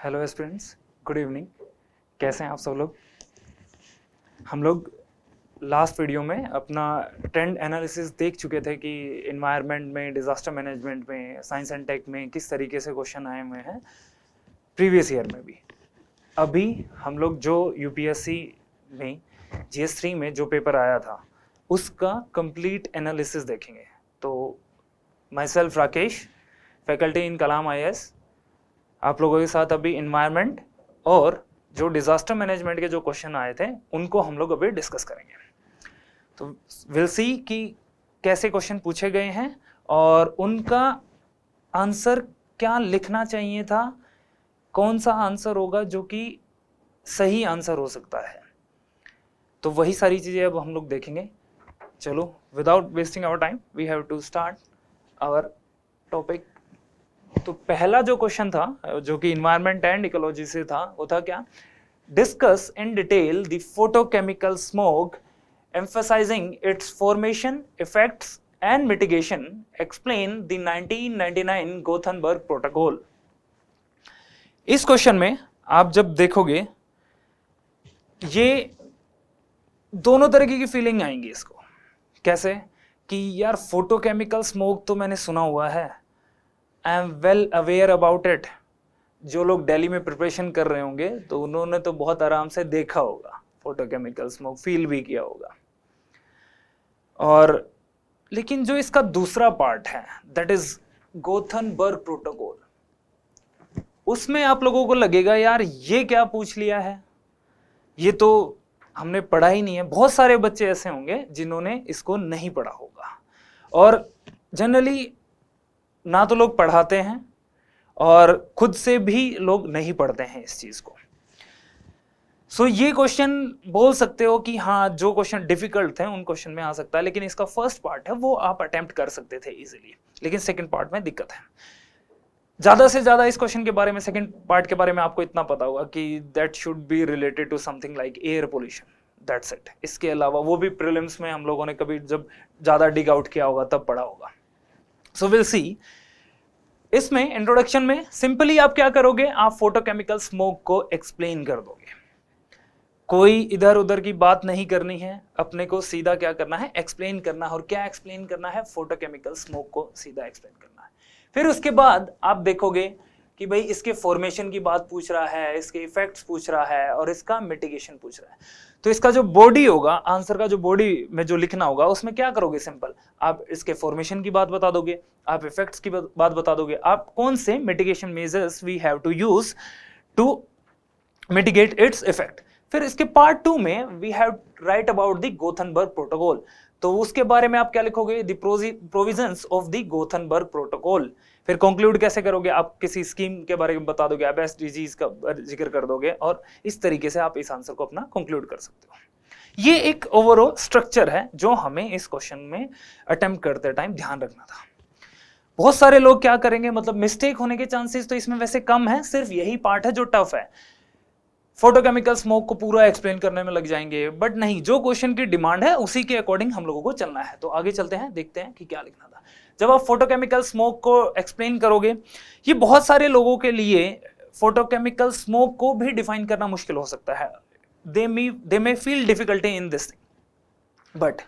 Hello students, good evening. कैसे हैं आप सब लोग? हम लोग लास्ट वीडियो में अपना ट्रेंड एनालिसिस देख चुके थे कि इन्वायरमेंट में, डिज़ास्टर मैनेजमेंट में, साइंस एंड टेक में किस तरीके से क्वेश्चन आए हुए हैं प्रीवियस ईयर में भी। अभी हम लोग जो यूपीएससी में जीएस3 में जो पेपर आया था उसका कंप्लीट एनालिसिस देखेंगे। तो my self Rakesh, faculty in Kalam IAS, आप लोगों के साथ अभी इन्वायरमेंट और जो डिजास्टर मैनेजमेंट के जो क्वेश्चन आए थे उनको हम लोग अभी डिस्कस करेंगे। तो विल सी कि कैसे क्वेश्चन पूछे गए हैं और उनका आंसर क्या लिखना चाहिए था, कौन सा आंसर होगा जो कि सही आंसर हो सकता है। तो वही सारी चीजें अब हम लोग देखेंगे। चलो, without wasting our time we have to start our topic. तो पहला जो क्वेश्चन था जो कि इन्वायरमेंट एंड इकोलॉजी से था वो था क्या? Discuss in detail the photochemical smog, emphasizing its formation, effects and mitigation, explain the 1999 Gothenburg protocol. इस क्वेश्चन में आप जब देखोगे ये दोनों तरीके की फीलिंग आएंगी इसको। कैसे कि यार फोटोकेमिकल स्मोक तो मैंने सुना हुआ है, I am well aware about it. जो लोग दिल्ली में प्रिपरेशन कर रहे होंगे तो उन्होंने तो बहुत आराम से देखा होगा फोटोकेमिकल स्मोक, फील भी किया होगा। और लेकिन जो इसका दूसरा पार्ट है दैट इज गोथनबर्ग प्रोटोकॉल, उसमें आप लोगों को लगेगा यार ये क्या पूछ लिया है, ये तो हमने पढ़ा ही नहीं है। बहुत सारे बच्चे ऐसे होंगे जिन्होंने इसको नहीं पढ़ा होगा, और जनरली ना तो लोग पढ़ाते हैं और खुद से भी लोग नहीं पढ़ते हैं इस चीज को। सो ये क्वेश्चन बोल सकते हो कि हाँ, जो क्वेश्चन डिफिकल्ट थे उन क्वेश्चन में आ सकता है, लेकिन इसका फर्स्ट पार्ट है वो आप अटेम्प्ट कर सकते थे इजीली, लेकिन सेकंड पार्ट में दिक्कत है। ज्यादा से ज्यादा इस क्वेश्चन के बारे में, सेकंड पार्ट के बारे में आपको इतना पता होगा कि that should be related to something like air pollution, that's it. इसके अलावा वो भी प्रीलिम्स में हम लोगों ने कभी जब ज्यादा डिग आउट किया होगा तब पढ़ा होगा। So will see. इसमें इंट्रोडक्शन में सिंपली आप क्या करोगे, आप फोटोकेमिकल स्मोक को एक्सप्लेन कर दोगे। कोई इधर उधर की बात नहीं करनी है, अपने को सीधा क्या करना है, एक्सप्लेन करना है। और क्या एक्सप्लेन करना है? फोटोकेमिकल स्मोक को सीधा एक्सप्लेन करना है। फिर उसके बाद आप देखोगे कि भाई इसके फॉर्मेशन की बात पूछ रहा है, इसके इफेक्ट्स पूछ रहा है और इसका मिटिगेशन पूछ रहा है। तो इसका जो बॉडी होगा, आंसर का जो बॉडी में जो लिखना होगा उसमें क्या करोगे, सिंपल आप इसके फॉर्मेशन की बात बता दोगे, आप इफेक्ट्स की बात बता दोगे, आप कौन से mitigation measures we have to use to mitigate its effect. फिर इसके पार्ट 2 में we have write about the Gothenburg protocol. तो उसके बारे में आप क्या लिखोगे, the provisions of the Gothenburg protocol. फिर कंक्लूड कैसे करोगे, आप किसी स्कीम के बारे में बता दोगे, आप एसडीजीज का जिक्र कर दोगे, और इस तरीके से आप इस आंसर को अपना कंक्लूड कर सकते हो। ये एक ओवरऑल स्ट्रक्चर है जो हमें इस क्वेश्चन में अटेम्प्ट करते टाइम ध्यान रखना था। बहुत सारे लोग क्या करेंगे, मतलब मिस्टेक होने के चांसेस तो इसमें वैसे कम है, सिर्फ यही पार्ट है जो टफ है। फोटोकेमिकल स्मोक को पूरा एक्सप्लेन करने में लग जाएंगे, बट नहीं, जो क्वेश्चन की डिमांड है उसी के अकॉर्डिंग हम लोगों को चलना है। तो आगे चलते हैं, देखते हैं कि क्या लिखना था। जब आप फोटोकेमिकल स्मोक को एक्सप्लेन करोगे, ये बहुत सारे लोगों के लिए फोटोकेमिकल स्मोक को भी डिफाइन करना मुश्किल हो सकता है। They may feel difficulty in this thing, but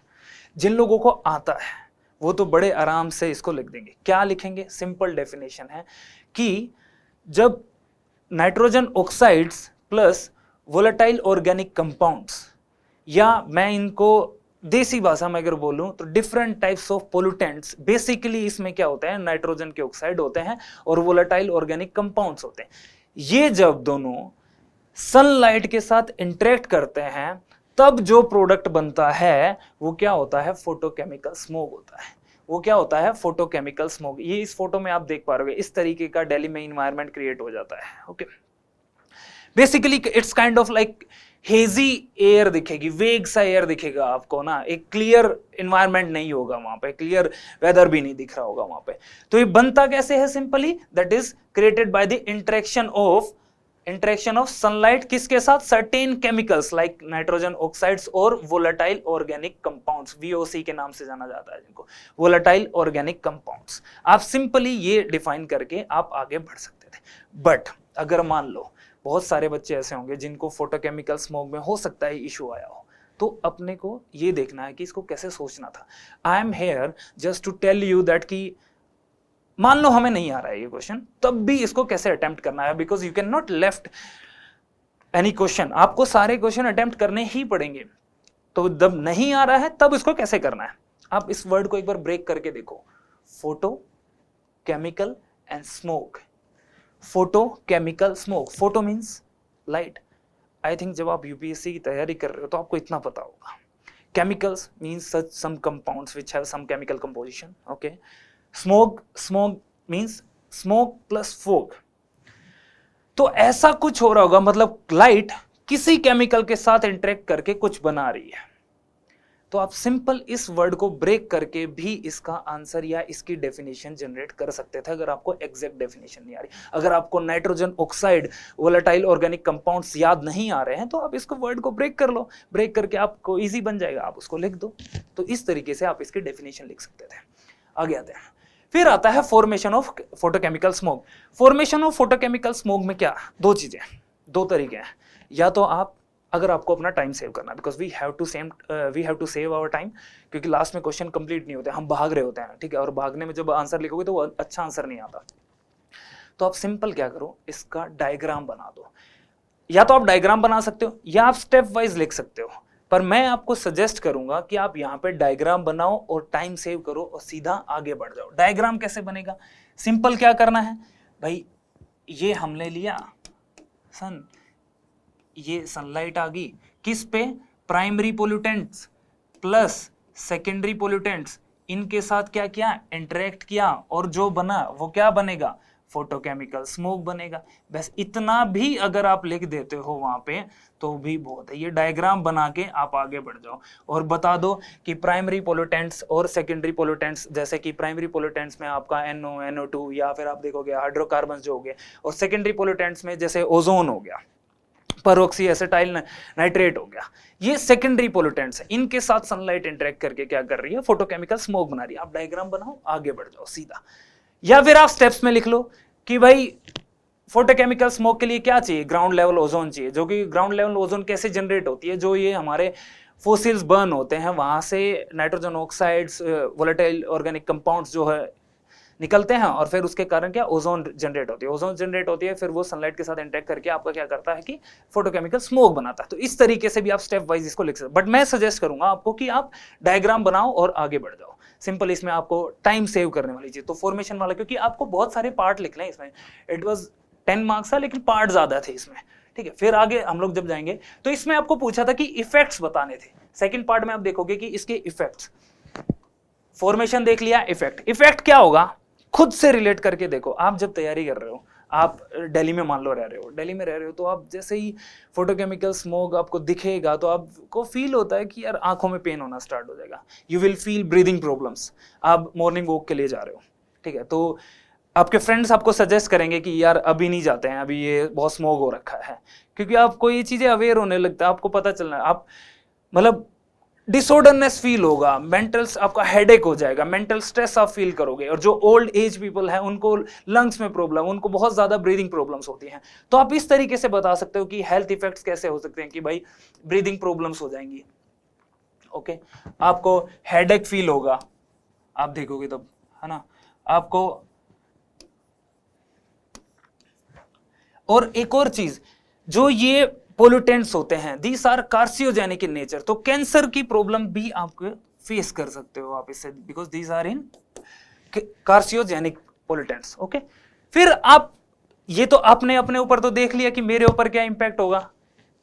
जिन लोगों को आता है वो तो बड़े आराम से इसको लिख देंगे। क्या लिखेंगे? सिंपल डेफिनेशन है कि जब nitrogen oxides plus volatile organic compounds, या मैं इनको देसी भाषा में अगर बोलूं तो different types of pollutants, basically इसमें क्या होता है, नाइट्रोजन के ऑक्साइड होते हैं और वोलेटाइल ऑर्गेनिक कंपाउंड्स होते हैं। ये जब दोनों सनलाइट के साथ इंटरेक्ट करते हैं तब जो प्रोडक्ट बनता है वो क्या होता है, फोटोकेमिकल स्मोक होता है। वो क्या होता है, फोटोकेमिकल स्मोक। ये इस फोटो में आप देख पा रहे हो, इस तरीके का दिल्ली में इन्वायरमेंट क्रिएट हो जाता है। Okay, basically it's kind of like hazy air दिखेगी, वेग सा एयर दिखेगा आपको ना, एक क्लियर इन्वायरमेंट नहीं होगा वहां पे, क्लियर वेदर भी नहीं दिख रहा होगा वहां पे। तो ये बनता कैसे है, simply that is created by the interaction of sunlight किसके साथ, certain chemicals like nitrogen oxides और वोलेटाइल ऑर्गेनिक कंपाउंड्स, वीओसी के नाम से जाना जाता है जिनको, वोलेटाइल ऑर्गेनिक कंपाउंड्स। आप सिंपली ये डिफाइन करके आप आगे बढ़ सकते थे। बट अगर मान लो बहुत सारे बच्चे ऐसे होंगे जिनको फोटोकेमिकल स्मोक में हो सकता है इशू आया हो, तो अपने को ये देखना है कि इसको कैसे सोचना था। I am here just to tell you that कि मान लो हमें नहीं आ रहा है ये क्वेश्चन, तब भी इसको कैसे अटेम्प्ट करना है, because you can not left any question, आपको सारे क्वेश्चन अटेम्प्ट करने ही पड़ेंगे। तो जब नहीं आ रहा है तब इसको कैसे करना है, आप इस वर्ड को एक बार ब्रेक करके देखो, photo chemical and smoke. Photo chemical smoke, photo means light, I think जब आप यूपीएससी की तैयारी कर रहे हो तो आपको इतना पता होगा। Chemicals means such some compounds which have some chemical composition, okay. Smoke, smoke means smoke plus fog. तो ऐसा कुछ हो रहा होगा, मतलब लाइट किसी केमिकल के साथ इंटरेक्ट करके कुछ बना रही है। तो आप सिंपल इस वर्ड को ब्रेक करके भी इसका आंसर या इसकी डेफिनेशन जनरेट कर सकते थे, अगर आपको एग्जैक्ट डेफिनेशन नहीं आ रही। अगर आपको nitrogen oxide, volatile organic compounds याद नहीं आ रहे हैं तो आप इसको वर्ड को ब्रेक कर लो, ब्रेक करके आपको इजी बन जाएगा, आप उसको लिख दो। तो इस तरीके से आप इसकी डेफिनेशन लिख सकते थे। आगे आते हैं, फिर आता है formation of photochemical smoke. Formation of photochemical smoke में क्या, दो चीजें, दो तरीके हैं। या तो आप, अगर आपको अपना टाइम सेव करना है, because we have to save our time, क्योंकि लास्ट में क्वेश्चन कंप्लीट नहीं होते, हम भाग रहे होते हैं, ठीक है, और भागने में जब आंसर लिखोगे तो वो अच्छा आंसर नहीं आता। तो आप सिंपल क्या करो, इसका डायग्राम बना दो। या तो आप डायग्राम बना सकते हो या आप स्टेप वाइज लिख सकते हो, पर मैं आपको सजेस्ट करूंगा कि आप यहाँ पे डायग्राम बनाओ और टाइम सेव करो और सीधा आगे बढ़ जाओ। डायग्राम कैसे बनेगा, सिंपल क्या करना है भाई, ये हमने लिया सन, ये सनलाइट आ गई किस पे, primary pollutants plus secondary pollutants, इनके साथ क्या किया, इंटरेक्ट किया, और जो बना वो क्या बनेगा, फोटोकेमिकल स्मोक बनेगा। बस इतना भी अगर आप लिख देते हो वहां पे तो भी बहुत है। ये डायग्राम बना के आप आगे बढ़ जाओ और बता दो कि प्राइमरी पोल्यूटेंट्स और सेकेंडरी पोल्यूटेंट्स, जैसे कि प्राइमरी पोल्यूटेंट्स में आपका NO, NO2 या फिर आप देखोगे हाइड्रोकार्बन जो हो गए, और सेकेंडरी पोल्यूटेंट्स में जैसे ओजोन हो गया, परऑक्सी एसिटाइल नाइट्रेट हो गया, ये सेकेंडरी पोल्यूटेंट्स है, इनके साथ सनलाइट इंटरेक्ट करके क्या कर रही है, फोटोकेमिकल स्मोक बना रही है। आप डायग्राम बनाओ, आगे बढ़ जाओ सीधा। या फिर आप स्टेप्स में लिख लो कि भाई फोटोकेमिकल स्मोक के लिए क्या चाहिए, ग्राउंड लेवल ओजोन चाहिए, जो कि ग्राउंड लेवल ओजोन कैसे जनरेट होती है, जो ये हमारे फोसिल्स बर्न होते हैं वहां से nitrogen oxides, volatile organic compounds जो है निकलते हैं, और फिर उसके कारण क्या, ओजोन जनरेट होती है। ओजोन जनरेट होती है, फिर वो सनलाइट के साथ इंटरेक्ट करके आपका क्या करता है कि फोटोकेमिकल स्मोक बनाता है। तो इस तरीके से भी आप स्टेप वाइज इसको लिख सकते, बट मैं सजेस्ट करूंगा आपको कि आप डायग्राम बनाओ और आगे बढ़ जाओ। सिंपल इसमें आपको टाइम सेव करने वाली चीज तो फॉर्मेशन वाला, क्योंकि आपको बहुत सारे पार्ट लिखने हैं इसमें, इट वाज 10 मार्क्स था लेकिन पार्ट ज्यादा थे इसमें, ठीक है। फिर आगे हम लोग जब जाएंगे तो इसमें आपको पूछा था कि इफेक्ट्स बताने थे। सेकंड पार्ट में आप देखोगे कि इसके इफेक्ट्स, फॉर्मेशन देख लिया, इफेक्ट क्या होगा खुद से रिलेट करके देखो। आप जब तैयारी कर रहे हो, आप दिल्ली में मान लो रह रहे हो, दिल्ली में रह रहे हो, तो आप जैसे ही फोटोकेमिकल स्मोक आपको दिखेगा तो आपको फील होता है कि यार आंखों में पेन होना स्टार्ट हो जाएगा, you will feel breathing problems. आप मॉर्निंग वॉक के लिए जा रहे हो, ठीक है, तो आपके फ्रेंड्स आपको सजेस्ट करेंगे कि यार अभी नहीं जाते हैं, अभी ये बहुत स्मोक हो रखा है, क्योंकि आपको ये चीजें अवेयर होने लगता है, आपको पता चलना है, आप मतलब डिसऑर्डरनेस फील होगा, मेंटल आपका हेडेक हो जाएगा, मेंटल स्ट्रेस आप फील करोगे। और जो ओल्ड एज पीपल हैं उनको लंग्स में प्रॉब्लम, उनको बहुत ज्यादा ब्रीदिंग प्रॉब्लम्स होती हैं। तो आप इस तरीके से बता सकते हो कि हेल्थ इफेक्ट्स कैसे हो सकते हैं कि भाई ब्रीदिंग प्रॉब्लम्स हो जाएंगी, ओके। आपको हेडेक फील होगा, आप देखोगे तब, है ना, आपको। और एक और चीज, जो ये पोल्यूटेंट्स होते हैं, these are carcinogenic in nature, तो कैंसर की प्रॉब्लम भी आप फेस कर सकते हो आप इससे, because these are in carcinogenic pollutants, okay. फिर आप ये तो आपने अपने ऊपर तो देख लिया कि मेरे ऊपर क्या इंपैक्ट होगा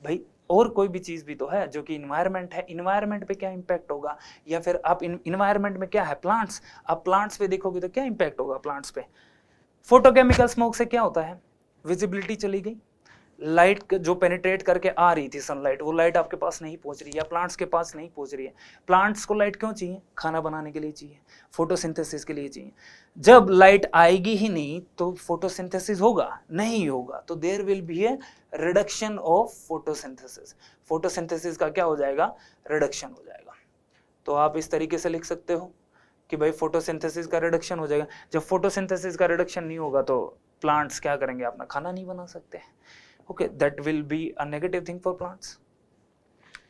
भाई, और कोई भी चीज भी तो है जो कि इन्वायरमेंट है, इन्वायरमेंट पे क्या इंपैक्ट होगा, या फिर आप इन्वायरमेंट में क्या है, प्लांट्स, आप प्लांट्स पे देखोगे तो क्या इंपैक्ट होगा प्लांट्स पे। फोटोकेमिकल स्मोक से क्या होता है, विजिबिलिटी चली गई, लाइट जो पेनिट्रेट करके आ रही थी सनलाइट, वो लाइट आपके पास नहीं पहुंच रही है, या प्लांट्स के पास नहीं पहुंच रही है। प्लांट्स को लाइट क्यों चाहिए, खाना बनाने के लिए चाहिए, फोटोसिंथेसिस के लिए चाहिए। जब लाइट आएगी ही नहीं तो फोटोसिंथेसिस होगा नहीं होगा, तो there will be a reduction of photosynthesis. Photosynthesis का क्या हो जाएगा, रिडक्शन हो जाएगा। तो आप इस तरीके से लिख सकते हो कि भाई फोटोसिंथेसिस का रिडक्शन हो जाएगा। जब फोटोसिंथेसिस का रिडक्शन नहीं होगा तो प्लांट्स क्या करेंगे, अपना खाना नहीं बना सकते। Okay, that will be a negative thing for plants.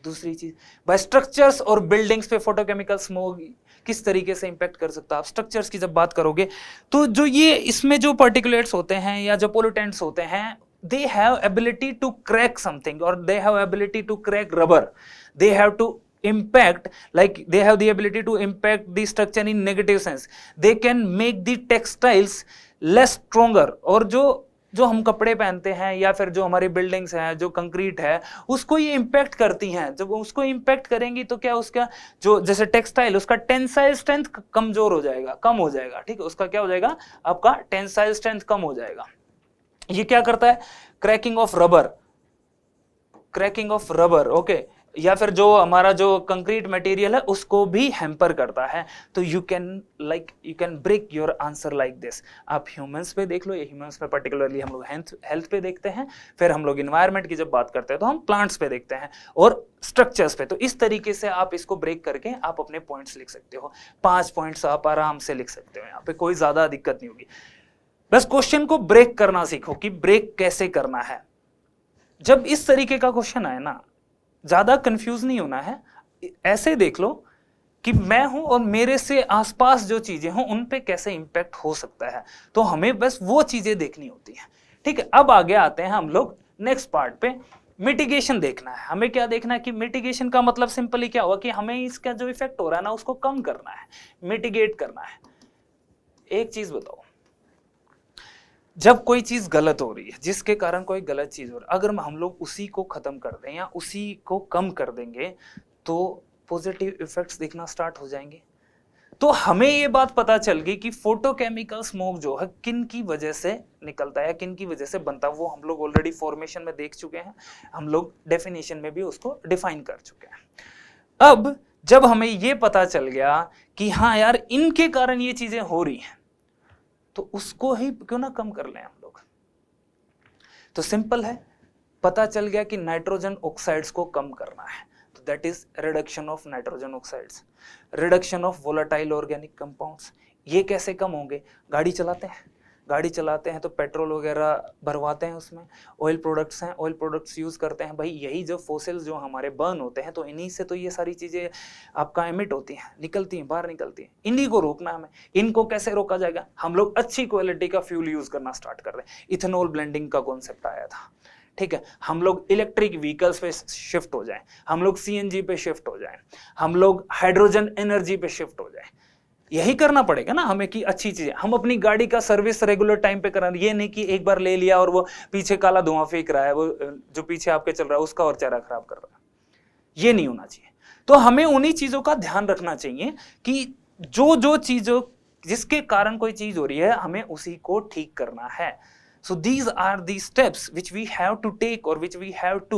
दूसरी चीज, बाय स्ट्रक्चर्स और बिल्डिंग्स पे फोटोकेमिकल स्मोक किस तरीके से इंपैक्ट कर सकता है। आप स्ट्रक्चर्स की जब बात करोगे तो जो ये इसमें जो पार्टिकुलेट्स होते हैं या जो पोल्यूटेंट्स होते हैं, they have ability to crack something or they have ability to crack rubber, they have to impact, like they have the ability to impact the structure in negative sense, they can make the textiles less stronger। और जो जो हम कपड़े पहनते हैं या फिर जो हमारी बिल्डिंग्स हैं, जो कंक्रीट है, उसको ये इंपैक्ट करती हैं। जब उसको इंपैक्ट करेंगी तो क्या उसका जो जैसे टेक्सटाइल, उसका टेंसाइल स्ट्रेंथ कमजोर हो जाएगा, कम हो जाएगा, ठीक है, उसका क्या हो जाएगा, आपका टेंसाइल स्ट्रेंथ कम हो जाएगा। ये क्या करता है, cracking of rubber, cracking of rubber, okay, या फिर जो हमारा जो कंक्रीट मटेरियल है उसको भी हैम्पर करता है। तो you can break your answer like this. आप ह्यूमंस पे देख लो, ये ह्यूमंस पे पर्टिकुलरली हम लोग हेल्थ पे देखते हैं, फिर हम लोग इन्वायरमेंट की जब बात करते हैं तो हम प्लांट्स पे देखते हैं और स्ट्रक्चर्स पे। तो इस तरीके से आप इसको ब्रेक करके आप अपने पॉइंट्स लिख सकते हो। 5 पॉइंट्स आप आराम से लिख सकते हो, यहाँ पे कोई ज्यादा दिक्कत नहीं होगी। बस क्वेश्चन को ब्रेक करना सीखो कि ब्रेक कैसे करना है। जब इस तरीके का क्वेश्चन आए ना, ज्यादा कंफ्यूज नहीं होना है, ऐसे देख लो कि मैं हूं और मेरे से आसपास जो चीजें हों उन पे कैसे इंपैक्ट हो सकता है। तो हमें बस वो चीजें देखनी होती हैं, ठीक है। अब आगे आते हैं हम लोग नेक्स्ट पार्ट पे, मिटिगेशन देखना है। हमें क्या देखना है कि मिटिगेशन का मतलब सिंपली क्या हुआ कि हमें इसका जो इफेक्ट हो रहा है ना उसको कम करना है, मिटिगेट करना है। एक चीज बताओ, जब कोई चीज गलत हो रही है, जिसके कारण कोई गलत चीज हो रही है, अगर हम लोग उसी को खत्म कर दें या उसी को कम कर देंगे तो पॉजिटिव इफेक्ट्स दिखना स्टार्ट हो जाएंगे। तो हमें ये बात पता चल गई कि फोटोकेमिकल स्मोक जो है किन की वजह से निकलता है, किन की वजह से बनता है, वो हम लोग ऑलरेडी फॉर्मेशन में देख चुके हैं, हम लोग डेफिनेशन में भी उसको डिफाइन कर चुके हैं। अब जब हमें ये पता चल गया कि हाँ यार इनके कारण ये चीजें हो रही हैं, तो उसको ही क्यों ना कम कर लें हम लोग। तो सिंपल है, पता चल गया कि नाइट्रोजन ऑक्साइड्स को कम करना है, तो that is reduction of nitrogen oxides, reduction of volatile organic compounds. ये कैसे कम होंगे, गाड़ी चलाते हैं तो पेट्रोल वगैरह भरवाते हैं, उसमें ऑयल प्रोडक्ट्स हैं, ऑयल प्रोडक्ट्स यूज करते हैं। भाई यही जो फोसिल्स जो हमारे बर्न होते हैं, तो इन्हीं से तो ये सारी चीजें आपका एमिट होती हैं, निकलती हैं, बाहर निकलती हैं। इन्हीं को रोकना है हमें। इनको कैसे रोका जाएगा, हम लोग अच्छी क्वालिटी का फ्यूल यूज करना स्टार्ट कर रहे हैं। इथेनॉल ब्लेंडिंग का कॉन्सेप्ट आया था, ठीक है। हम लोग इलेक्ट्रिक व्हीकल्स पे शिफ्ट हो जाएं, हम लोग सीएनजी पे शिफ्ट हो जाएं, हम लोग हाइड्रोजन एनर्जी पे शिफ्ट हो जाएं। यही करना पड़ेगा ना हमें कि अच्छी चीजें, हम अपनी गाड़ी का सर्विस रेगुलर टाइम पे करा, ये नहीं कि एक बार ले लिया और वो पीछे काला धुआं फेंक रहा है, वो जो पीछे आपके चल रहा है उसका और चेहरा खराब कर रहा है। ये नहीं होना चाहिए। तो हमें उन्हीं चीजों का ध्यान रखना चाहिए कि जो चीजों जिसके कारण कोई चीज हो रही है हमें उसी को ठीक करना है। So these are the steps which we have to take or which we have to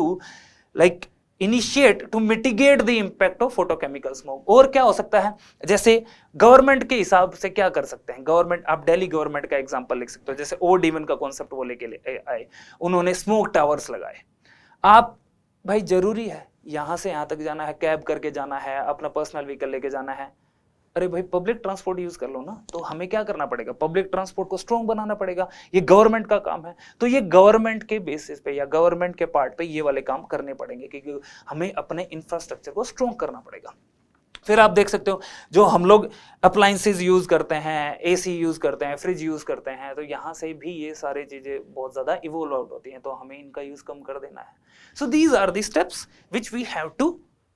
like initiate to mitigate the impact of photochemical smoke। और क्या हो सकता है, जैसे गवर्नमेंट के हिसाब से क्या कर सकते हैं, गवर्नमेंट, आप दिल्ली गवर्नमेंट का एग्जांपल लिख सकते हो। जैसे ओड इवन का कॉन्सेप्ट वो लेके आए, उन्होंने स्मोक टावर्स लगाए। आप भाई जरूरी है यहां से यहां तक जाना है, कैब करके जाना है, अपना पर्सनल व्हीकल लेके जाना है, अरे भाई पब्लिक ट्रांसपोर्ट यूज कर लो ना। तो हमें क्या करना पड़ेगा, पब्लिक ट्रांसपोर्ट को स्ट्रॉन्ग बनाना पड़ेगा। ये गवर्नमेंट का काम है, तो ये गवर्नमेंट के बेसिस पे या गवर्नमेंट के पार्ट पे ये वाले काम करने पड़ेंगे, क्योंकि हमें अपने इंफ्रास्ट्रक्चर को स्ट्रॉन्ग करना पड़ेगा। फिर आप देख सकते हो जो हम लोग अप्लायंसेज यूज करते हैं, एसी यूज करते हैं, फ्रिज यूज करते हैं, तो यहाँ से भी ये सारी चीजें बहुत ज्यादा इवोल्व आउट होती हैं, तो हमें इनका यूज कम कर देना है। So these are the steps which we have to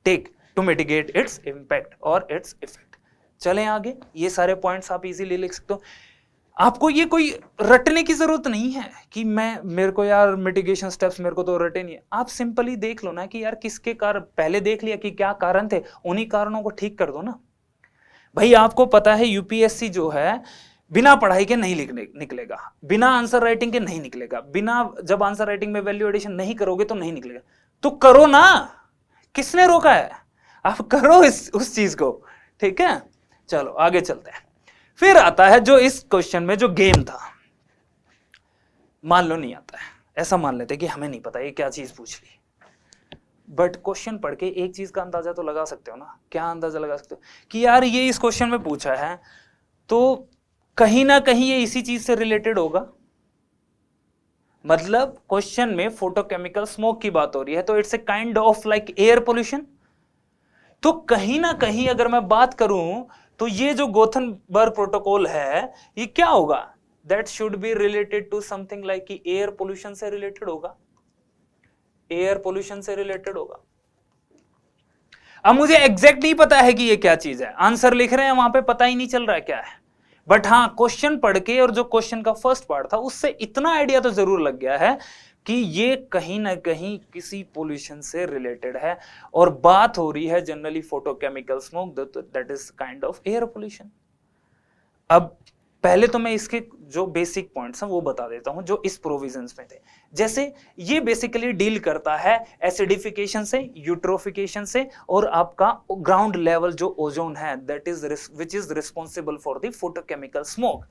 take to mitigate its impact और इट्स इफेक्ट। चलें आगे, ये सारे पॉइंट्स आप इजीली लिख सकते हो। आपको ये कोई रटने की जरूरत नहीं है कि मेरे को यार मिटिगेशन स्टेप्स मेरे को तो रटे नहीं है। आप सिंपली देख लो ना कि यार किसके कारण, पहले देख लिया कि क्या कारण थे, उन्हीं कारणों को ठीक कर दो ना। भाई आपको पता है यूपीएससी जो है बिना पढ़ाई के नहीं निकलेगा, बिना आंसर राइटिंग के नहीं निकलेगा, बिना जब आंसर राइटिंग में वैल्यू एडिशन नहीं करोगे तो नहीं निकलेगा। तो करो ना, किसने रोका है, आप करो उस चीज को, ठीक है। चलो आगे चलते हैं। फिर आता है जो इस क्वेश्चन में जो गेम था, मान लो नहीं आता है, ऐसा मान लेते कि हमें नहीं पता ये क्या चीज पूछ ली, बट क्वेश्चन पढ़ के एक चीज का अंदाजा तो लगा सकते हो ना। क्या अंदाजा लगा सकते हो कि यार ये इस क्वेश्चन में पूछा है तो कहीं ना कहीं ये इसी चीज से रिलेटेड होगा, मतलब क्वेश्चन में फोटोकेमिकल स्मोक की बात हो रही है, तो it's a kind of like air pollution. तो कहीं ना कहीं अगर मैं बात करूं तो ये जो गोथनबर्ग प्रोटोकॉल है ये क्या होगा, that should be related to something like कि एयर पोल्यूशन से रिलेटेड होगा, एयर पोल्यूशन से रिलेटेड होगा। अब मुझे एग्जैक्ट नहीं पता है कि ये क्या चीज है, आंसर लिख रहे हैं वहां पे पता ही नहीं चल रहा है क्या है, बट हाँ क्वेश्चन पढ़ के और जो क्वेश्चन का फर्स्ट पार्ट था उससे इतना आइडिया तो जरूर लग गया है कि ये कहीं ना कहीं किसी पोल्यूशन से रिलेटेड है, और बात हो रही है generally photochemical smoke, that is kind of air pollution. अब पहले तो मैं इसके जो बेसिक पॉइंट्स हैं वो बता देता हूं जो इस प्रोविजंस में थे। जैसे ये बेसिकली डील करता है एसिडिफिकेशन से, यूट्रोफिकेशन से, और आपका ग्राउंड लेवल जो ओजोन है that is which is responsible for the photochemical smoke,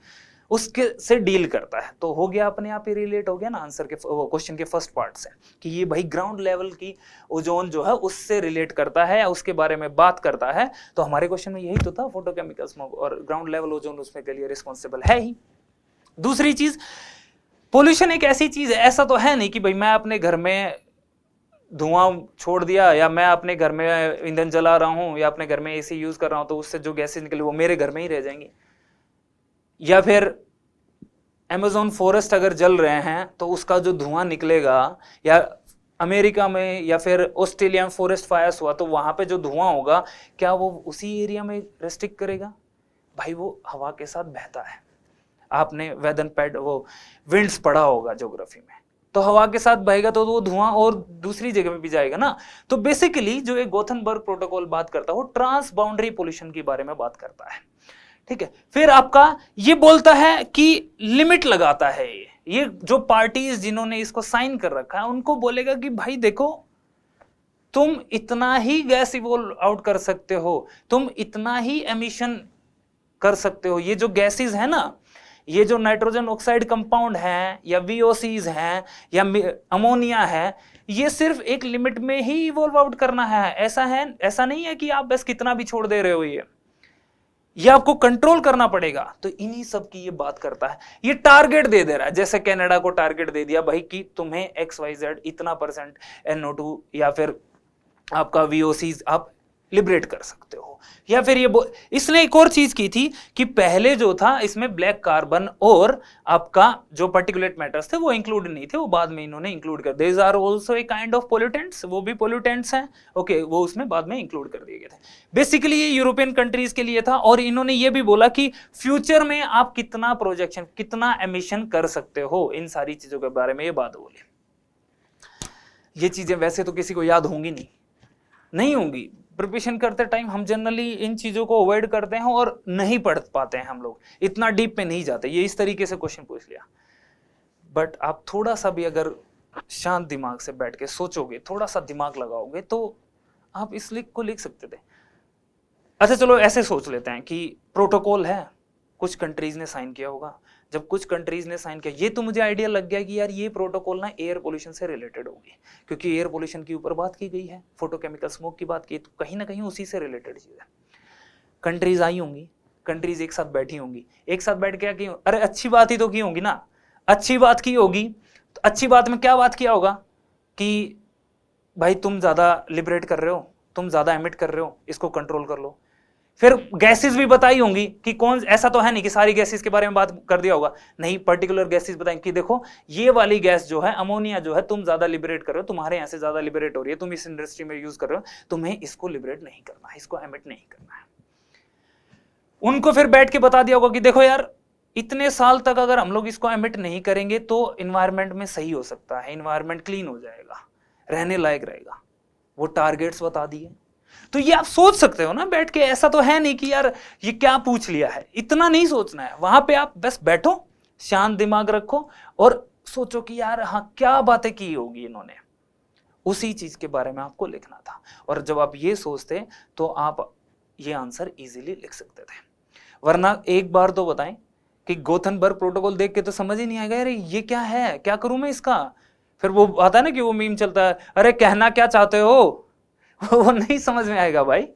उसके से डील करता है। तो हो गया, अपने आप ही रिलेट हो गया ना आंसर के क्वेश्चन के फर्स्ट पार्ट से कि ये भाई ग्राउंड लेवल की ओजोन जो है उससे रिलेट करता है या उसके बारे में बात करता है। तो हमारे क्वेश्चन में यही तो था, फोटोकेमिकल स्मोक और ग्राउंड लेवल ओजोन उसमें के लिए रिस्पॉन्सिबल है ही। दूसरी चीज, पोल्यूशन एक ऐसी चीज है, ऐसा तो है नहीं कि भाई मैं अपने घर में धुआं छोड़ दिया या मैं अपने घर में ईंधन जला रहा हूं या अपने घर में एसी यूज कर रहा हूं तो उससे जो गैसेज निकले वो मेरे घर में ही रह जाएंगी, या फिर अमेज़न फॉरेस्ट अगर जल रहे हैं तो उसका जो धुआं निकलेगा, या अमेरिका में या फिर ऑस्ट्रेलिया में फॉरेस्ट फायर्स हुआ तो वहां पे जो धुआं होगा क्या वो उसी एरिया में रेस्ट्रिक्ट करेगा? भाई वो हवा के साथ बहता है। आपने वेदर पैड वो विंड्स पढ़ा होगा ज्योग्राफी में, तो हवा के साथ बहेगा तो वो धुआं और दूसरी जगह में भी जाएगा ना। तो बेसिकली जो एक गोथनबर्ग प्रोटोकॉल बात करता है वो ट्रांस बाउंड्री पोल्यूशन के बारे में बात करता है, ठीक है। फिर आपका ये बोलता है कि लिमिट लगाता है, ये जो पार्टीज जिन्होंने इसको साइन कर रखा है उनको बोलेगा कि भाई देखो तुम इतना ही गैस इवॉल्व आउट कर सकते हो, तुम इतना ही एमिशन कर सकते हो। ये जो गैसेस है ना, ये जो नाइट्रोजन ऑक्साइड कंपाउंड हैं या वीओसीज हैं या अमोनिया है, ये सिर्फ एक लिमिट में ही इवॉल्व आउट करना है। ऐसा नहीं है कि आप बस कितना भी छोड़ दे रहे हो, ये आपको कंट्रोल करना पड़ेगा। तो इन्हीं सब की ये बात करता है। ये टारगेट दे रहा है, जैसे कनाडा को टारगेट दे दिया भाई कि तुम्हें XYZ इतना परसेंट NO2 या फिर आपका VOCs आप लिबरेट कर सकते हो। या फिर ये इसने एक और चीज की थी कि पहले जो था इसमें ब्लैक कार्बन और आपका जो पार्टिकुलेट मैटर्स थे वो इंक्लूड नहीं थे, वो बाद में इन्होंने इंक्लूड कर दिए। Are also a kind of pollutants, वो भी पोल्यूटेंट्स हैं, ओके, वो उसमें बाद में इंक्लूड कर दिए गए थे। बेसिकली ये यूरोपियन कंट्रीज के लिए था, और इन्होंने ये भी बोला कि फ्यूचर में आप कितना प्रोजेक्शन, कितना एमिशन कर सकते हो, इन सारी चीजों के बारे में ये बात बोली। ये चीजें वैसे तो किसी को याद होंगी नहीं होंगी, प्रिपरेशन करते टाइम हम जनरली इन चीजों को अवॉइड करते हैं और नहीं पढ़ पाते हैं, हम लोग इतना डीप में नहीं जाते। ये इस तरीके से क्वेश्चन पूछ लिया, बट आप थोड़ा सा भी अगर शांत दिमाग से बैठ के सोचोगे, थोड़ा सा दिमाग लगाओगे, तो आप इस लिख को लिख सकते थे। अच्छा चलो ऐसे सोच लेते हैं कि प्रोटोकॉल है, कुछ कंट्रीज ने साइन किया होगा। जब कुछ कंट्रीज ने साइन किया, ये तो मुझे आइडिया लग गया कि यार ये प्रोटोकॉल ना एयर पोल्यूशन से रिलेटेड होगी, क्योंकि एयर पोल्यूशन के ऊपर बात की गई है, फोटोकेमिकल स्मोक की बात की, तो कहीं ना कहीं उसी से रिलेटेड चीज है। कंट्रीज आई होंगी, कंट्रीज एक साथ बैठी होंगी, एक साथ बैठ के क्या, अरे अच्छी बात ही तो की होगी ना, अच्छी बात की होगी। तो अच्छी बात में क्या बात किया होगा कि भाई तुम ज्यादा लिबरेट कर रहे हो, तुम ज्यादा एमिट कर रहे हो, इसको कंट्रोल कर लो। फिर गैसेस भी बताई होंगी कि कौन, ऐसा तो है नहीं कि सारी गैसेस के बारे में बात कर दिया होगा, नहीं, पर्टिकुलर गैसेस बताएंगे कि देखो ये वाली गैस जो है अमोनिया जो है तुम ज्यादा लिबरेट कर रहे हो, तुम्हारे यहाँ से ज्यादा लिबरेट हो रही है, तुम इस इंडस्ट्री में यूज कर रहे हो, तुम्हें इसको लिबरेट नहीं करना है, इसको एमिट नहीं करना है। उनको फिर बैठ के बता दिया होगा कि देखो यार इतने साल तक अगर हम लोग इसको एमिट नहीं करेंगे तो इन्वायरमेंट में सही हो सकता है, इन्वायरमेंट क्लीन हो जाएगा, रहने लायक रहेगा। वो टारगेट्स बता दिए। तो ये आप सोच सकते हो ना बैठ के, ऐसा तो है नहीं कि यार ये क्या पूछ लिया है, इतना नहीं सोचना है। वहां पे आप बस बैठो, शांत दिमाग रखो और सोचो कि यार हाँ क्या बातें की होगी इन्होंने, उसी चीज के बारे में आपको लिखना था। और जब आप ये सोचते तो आप ये आंसर इजीली लिख सकते थे। वरना एक बार तो बताएं कि गोथनबर्ग प्रोटोकॉल देख के तो समझ ही नहीं आएगा यार ये क्या है, क्या करूं मैं इसका। फिर वो आता है ना कि वो मीम चलता है, अरे कहना क्या चाहते हो, वो नहीं समझ में आएगा भाई,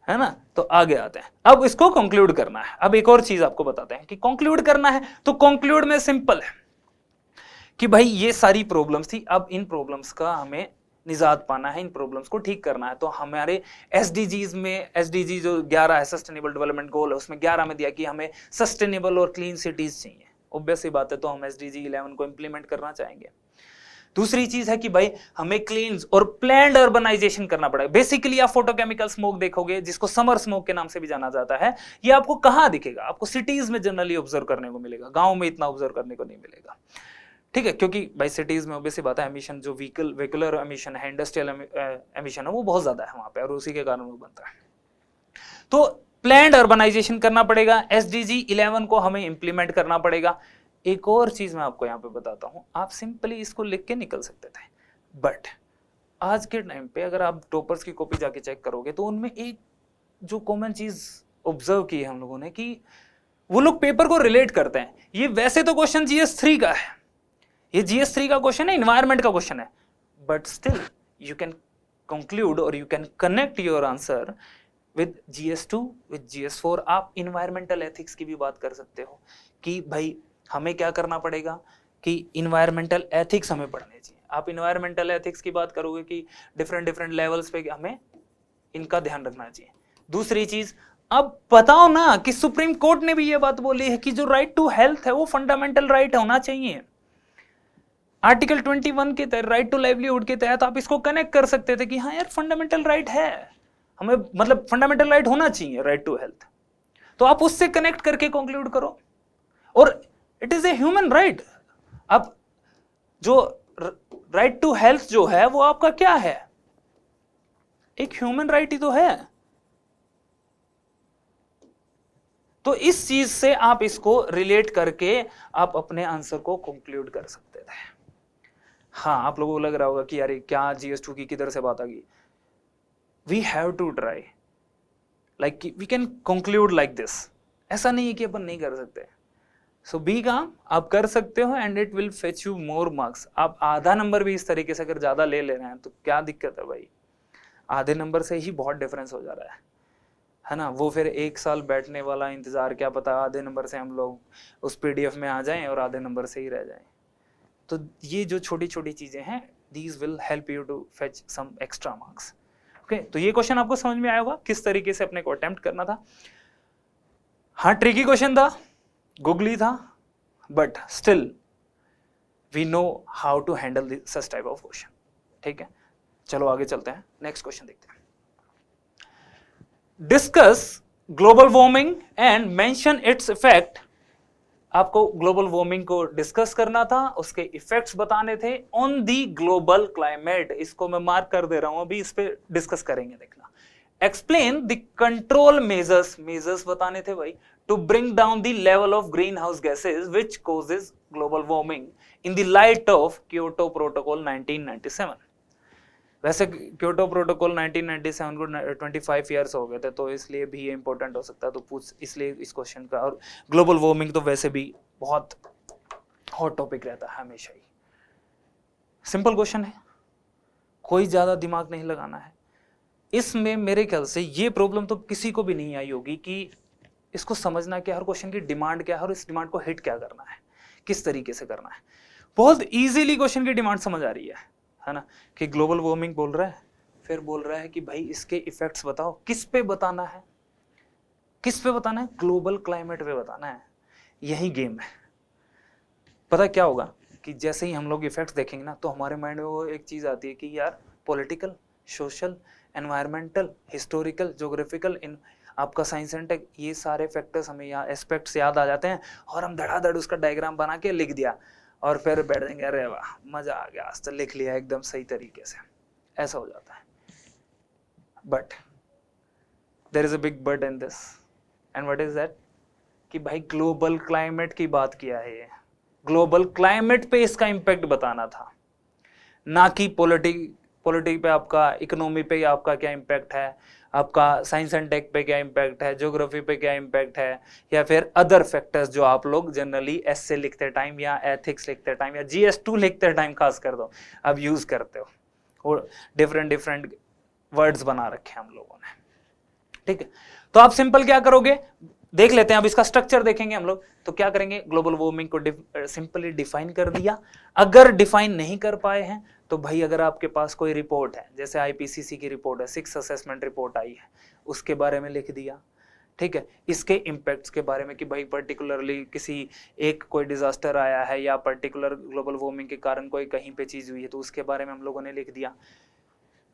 है ना। तो आगे आते हैं, अब इसको कंक्लूड करना है। अब एक और चीज आपको बताते हैं कि कंक्लूड करना है, तो कंक्लूड में सिंपल है कि भाई ये सारी प्रॉब्लम्स थी, अब इन प्रॉब्लम्स का हमें निजात पाना है, इन प्रॉब्लम्स को ठीक करना है। तो हमारे एसडीजीज में, एसडीजी जो 11 है सस्टेनेबल डेवलपमेंट गोल है, उसमें 11 में दिया कि हमें सस्टेनेबल और क्लीन सिटीज चाहिए। ऑब्वियस सी बात है, तो हम एसडीजी 11 को इंप्लीमेंट करना चाहेंगे। दूसरी चीज है कि भाई हमें क्लीन और प्लान्ड अर्बनाइजेशन करना पड़ेगा। बेसिकली आप फोटोकेमिकल स्मोक देखोगे, जिसको समर स्मोक के नाम से भी जाना जाता है, ये आपको कहां दिखेगा? आपको सिटीज में जनरली ऑब्जर्व करने को मिलेगा, गांव में इतना ऑब्जर्व करने को नहीं मिलेगा। ठीक है, क्योंकि भाई सिटीज में ऑब्वियसली बात है, एमिशन जो व्हीकुलर एमिशन है, इंडस्ट्रियल एमिशन है, वो बहुत ज्यादा है वहां पे, और उसी के कारण वो बनता है। तो प्लान्ड अर्बनाइजेशन करना पड़ेगा, एसडीजी 11 को हमें इंप्लीमेंट करना पड़ेगा। एक और चीज मैं आपको यहाँ पे बताता हूं, आप सिंपली इसको लिख के निकल सकते थे, बट आज के टाइम पे अगर आप टॉपर्स की कॉपी जाके चेक करोगे तो उनमें एक जो कॉमन चीज ऑब्जर्व की है हम लोगों ने, कि वो लोग पेपर को रिलेट करते हैं। ये वैसे तो क्वेश्चन GS3 का है, ये GS3 का क्वेश्चन है, इन्वायरमेंट का क्वेश्चन है, but still you can conclude और you can connect your answer with GS2 with GS4। आप इन्वायरमेंटल एथिक्स की भी बात कर सकते हो कि भाई हमें क्या करना पड़ेगा, कि इन्वायरमेंटल एथिक्स हमें पढ़ने चाहिए। आप इन्वायरमेंटल एथिक्स की बात करोगे कि डिफरेंट लेवल्स पे हमें इनका ध्यान रखना चाहिए। दूसरी चीज, अब बताओ ना कि सुप्रीम कोर्ट ने भी ये बात बोली है कि जो राइट टू हेल्थ है वो फंडामेंटल राइट होना चाहिए। आर्टिकल 21 के तहत, राइट टू लाइवलीहुड के तहत आप इसको कनेक्ट कर सकते थे कि हाँ यार फंडामेंटल राइट है हमें, मतलब फंडामेंटल राइट होना चाहिए राइट टू हेल्थ। तो आप उससे कनेक्ट करके कंक्लूड करो, और it is a human right. अब जो राइट टू हेल्थ जो है वो आपका क्या है, एक ह्यूमन राइट ही तो है। तो इस चीज से आप इसको रिलेट करके आप अपने आंसर को कंक्लूड कर सकते थे। हाँ, आप लोगों को लग रहा होगा कि यार क्या GS2 की किधर से बात आ गई। We have to try, like we can conclude like this. ऐसा नहीं है कि अपन नहीं कर सकते। सो बी काम आप कर सकते हो, and it will fetch you more marks. आप आधा नंबर भी इस तरीके से अगर ज्यादा ले रहे हैं तो क्या दिक्कत है भाई, आधे नंबर से ही बहुत डिफरेंस हो जा रहा है ना। वो फिर एक साल बैठने वाला इंतजार, क्या पता आधे नंबर से हम लोग उस PDF में आ जाएं और आधे नंबर से ही रह जाएं। तो ये जो छोटी छोटी चीजें हैं, these will help you to fetch some extra marks. Okay, तो ये क्वेश्चन आपको समझ में आया होगा किस तरीके से अपने को अटेम्प्ट करना था। हाँ, ट्रिकी क्वेश्चन था, गुगली था, but still we know how to handle such type of question. ठीक है, चलो आगे चलते हैं, नेक्स्ट क्वेश्चन देखते हैं। Discuss global warming and mention its effect. आपको ग्लोबल वार्मिंग को डिस्कस करना था, उसके इफेक्ट्स बताने थे ऑन दी ग्लोबल क्लाइमेट। इसको मैं मार्क कर दे रहा हूं, अभी इस पे डिस्कस करेंगे, देखना। एक्सप्लेन द कंट्रोल मेजर्स बताने थे भाई, to bring down the level of green house gases which causes global warming in the light of Kyoto protocol 1997। वैसे क्योटो प्रोटोकॉल 1997 को 25 ईयर्स हो गए थे, तो इसलिए भी ये इंपॉर्टेंट हो सकता है, तो पूछ इसलिए इस क्वेश्चन का। और ग्लोबल वार्मिंग तो वैसे भी बहुत हॉट टॉपिक रहता है हमेशा ही। सिंपल क्वेश्चन है, कोई ज्यादा दिमाग नहीं लगाना है इसमें। मेरे ख्याल से ये प्रॉब्लम तो किसी को भी नहीं आई होगी कि इसको समझना क्या, हर क्वेश्चन की डिमांड क्या है और इस डिमांड को हिट क्या करना है, किस तरीके से करना है। बहुत इजीली क्वेश्चन की डिमांड समझ आ रही है ना, कि ग्लोबल वार्मिंग बोल रहा है, फिर बोल रहा है कि भाई इसके इफेक्ट्स बताओ। किस पे बताना है, किस पे बताना है? ग्लोबल क्लाइमेट पे बताना है। यही गेम है। पता क्या होगा कि जैसे ही हम लोग इफेक्ट्स देखेंगे ना, तो हमारे माइंड में वो एक चीज आती है कि यार political, social, environmental, historical, geographical, in आपका साइंस एंड टेक, ये सारे फैक्टर्स हमें एस्पेक्ट्स याद आ जाते हैं, और हम धड़ाधड़ उसका डायग्राम बना के लिख दिया, और फिर बैठ देंगे, अरे वाह मजा आ गया, आज तो लिख लिया एकदम सही तरीके से। ऐसा हो जाता है। But there is a big but in this, and what is that, कि भाई ग्लोबल क्लाइमेट की बात किया है ये, ग्लोबल क्लाइमेट पे इसका इंपैक्ट बताना था, ना कि पॉलिटिक पे आपका, इकोनॉमी पे आपका क्या इंपैक्ट है, आपका साइंस एंड टेक पे क्या इंपैक्ट है, ज्योग्राफी पे क्या इंपैक्ट है, या फिर अदर फैक्टर्स जो आप लोग जनरली एसए लिखते टाइम या एथिक्स लिखते टाइम या GS2 लिखते टाइम खास कर दो अब यूज करते हो, और डिफरेंट वर्ड्स बना रखे हैं हम लोगों ने। ठीक है, तो आप सिंपल क्या करोगे, देख लेते हैं, अब इसका स्ट्रक्चर देखेंगे हम लोग। तो क्या करेंगे, ग्लोबल वार्मिंग को सिंपली डिफाइन कर दिया। अगर डिफाइन नहीं कर पाए हैं तो भाई अगर आपके पास कोई रिपोर्ट है, जैसे आईपीसीसी की रिपोर्ट है, 6 असेसमेंट रिपोर्ट आई है, उसके बारे में लिख दिया, ठीक है। इसके इम्पैक्ट्स के बारे में कि भाई पर्टिकुलरली किसी एक कोई डिजास्टर आया है या पर्टिकुलर ग्लोबल वार्मिंग के कारण कोई कहीं पे चीज हुई है, तो उसके बारे में हम लोगों ने लिख दिया।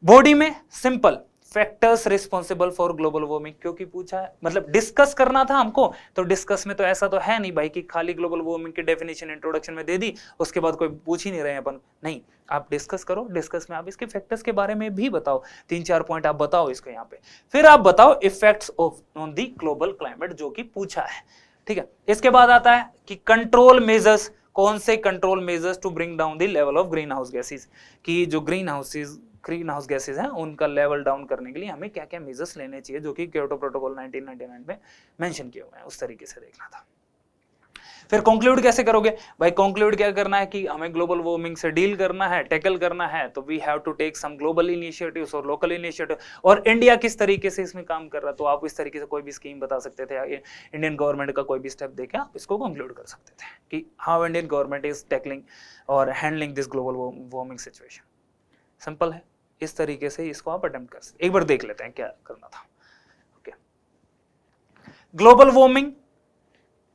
बॉडी में simple factors responsible for global warming, क्योंकि पूछा है, मतलब डिस्कस करना था हमको, तो डिस्कस में तो ऐसा तो है नहीं भाई कि खाली ग्लोबल वार्मिंग की डेफिनेशन इंट्रोडक्शन में दे दी, उसके बाद कोई पूछ ही नहीं रहे हैं अपन, नहीं, आप डिस्कस करो, डिस्कस में आप इसके फैक्टर्स के बारे में भी बताओ, 3-4 पॉइंट आप बताओ इसको यहाँ पे, फिर आप बताओ effects on the global climate, जो कि पूछा है, ठीक है। इसके बाद आता है कि कंट्रोल मेजर्स, कौन से control measures to bring down the level of green house gases, कि जो ग्रीन हाउस गैसेज हैं उनका लेवल डाउन करने के लिए हमें क्या क्या मेजर्स लेने चाहिए, जो कि क्योटो प्रोटोकॉल 1999 में मेंशन किए हुए हैं, उस तरीके से देखना था। फिर कंक्लूड कैसे करोगे भाई, कंक्लूड क्या करना है कि हमें ग्लोबल वार्मिंग से डील करना है, टैकल करना है, तो we have to take some global initiatives और लोकल इनिशिएटिव, और इंडिया किस तरीके से इसमें काम कर रहा है, तो आप इस तरीके से कोई भी स्कीम बता सकते थे, इंडियन गवर्नमेंट का कोई भी स्टेप देके आप इसको कंक्लूड कर सकते थे कि how Indian government is tackling और handling this global warming situation. Simple है, इस तरीके से इसको आप अटेम्प्ट कर सकते। एक बार देख लेते हैं क्या करना था। ओके, ग्लोबल वार्मिंग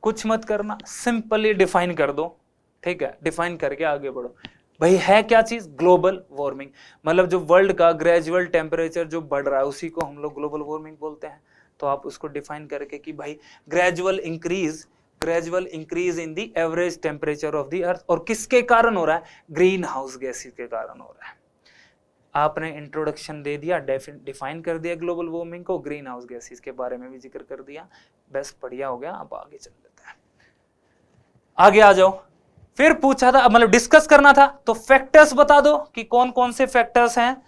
कुछ मत करना, सिंपली डिफाइन कर दो, ठीक है, डिफाइन करके आगे बढ़ो। भाई है क्या चीज, ग्लोबल वार्मिंग, मतलब जो वर्ल्ड का ग्रेजुअल टेम्परेचर जो बढ़ रहा है उसी को हम लोग ग्लोबल वार्मिंग बोलते हैं। तो आप उसको डिफाइन करके कि भाई gradual increase in the average temperature of the earth, और किसके कारण हो रहा है, ग्रीन हाउस गैसेज के कारण हो रहा है। आपने इंट्रोडक्शन दे दिया, डिफाइन कर दिया ग्लोबल वार्मिंग को, ग्रीन हाउस गैसेज के बारे में भी जिक्र कर दिया, बस बढ़िया हो गया। अब आगे चल लेते हैं, आगे आ जाओ। फिर पूछा था, मतलब डिस्कस करना था, तो फैक्टर्स बता दो कि कौन कौन से फैक्टर्स हैं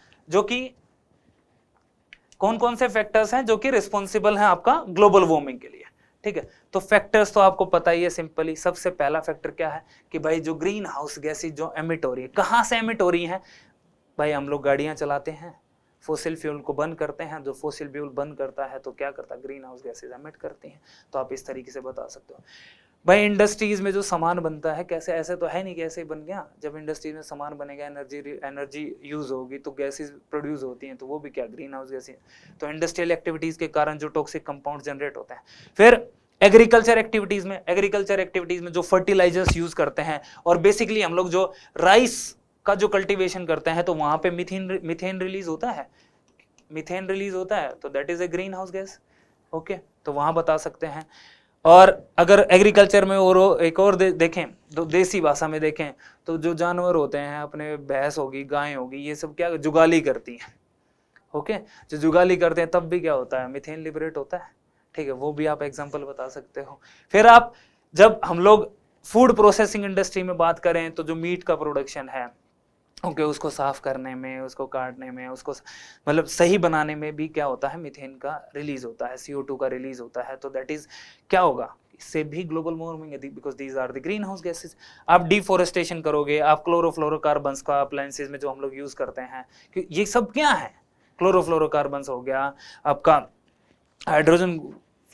जो कि रिस्पॉन्सिबल हैं आपका ग्लोबल वार्मिंग के लिए, ठीक है। तो फैक्टर्स तो आपको पता ही है, सिंपली सबसे पहला फैक्टर क्या है कि भाई जो ग्रीन हाउस गैसेज जो एमिट हो रही है, कहां से एमिट हो रही है भाई, हम लोग गाड़ियां चलाते हैं, फोसिल फ्यूल को बंद करते हैं, जो फोसिल फ्यूल बंद करता है तो क्या करता है, ग्रीन हाउस गैसेज एमिट करती हैं। तो आप इस तरीके से बता सकते हो। भाई इंडस्ट्रीज में जो सामान बनता है, कैसे, ऐसे तो है नहीं कैसे बन गया, जब इंडस्ट्रीज में सामान बनेगा, एनर्जी यूज होगी तो गैसेज प्रोड्यूस होती हैं, तो वो भी क्या, ग्रीन हाउस गैसेज। तो इंडस्ट्रियल एक्टिविटीज के कारण जो टॉक्सिक कंपाउंड जनरेट होते हैं। फिर एग्रीकल्चर एक्टिविटीज में जो फर्टिलाइजर्स यूज करते हैं, और बेसिकली हम लोग जो राइस का जो कल्टीवेशन करते हैं, तो वहां पे मीथेन रिलीज होता है, तो that is a green house gas. Okay, तो वहां बता सकते हैं। और अगर एग्रीकल्चर में और एक और देखें, तो देसी भाषा में देखें, तो जो जानवर होते हैं अपने, भैंस होगी, गाय होगी, ये सब क्या जुगाली करती हैं। ओके, जो जुगाली करते हैं तब भी क्या होता है, मीथेन लिबरेट होता है, ठीक है, वो भी आप एग्जांपल बता सकते हो। फिर आप, जब हम लोग फूड प्रोसेसिंग इंडस्ट्री में बात करें, तो जो मीट का प्रोडक्शन है, ओके, उसको साफ करने में, उसको काटने में, उसको मतलब सही बनाने में भी क्या होता है, मीथेन का रिलीज होता है, CO2 का रिलीज होता है। तो दैट इज क्या होगा, इससे भी ग्लोबल वार्मिंग है, because these are the green house gases. आप डिफोरेस्टेशन करोगे, आप क्लोरोफ्लोरोकार्बन्स का अप्लायंसेज में जो हम लोग यूज करते हैं, कि ये सब क्या है, क्लोरोफ्लोरोकार्बन्स हो गया, आपका हाइड्रोजन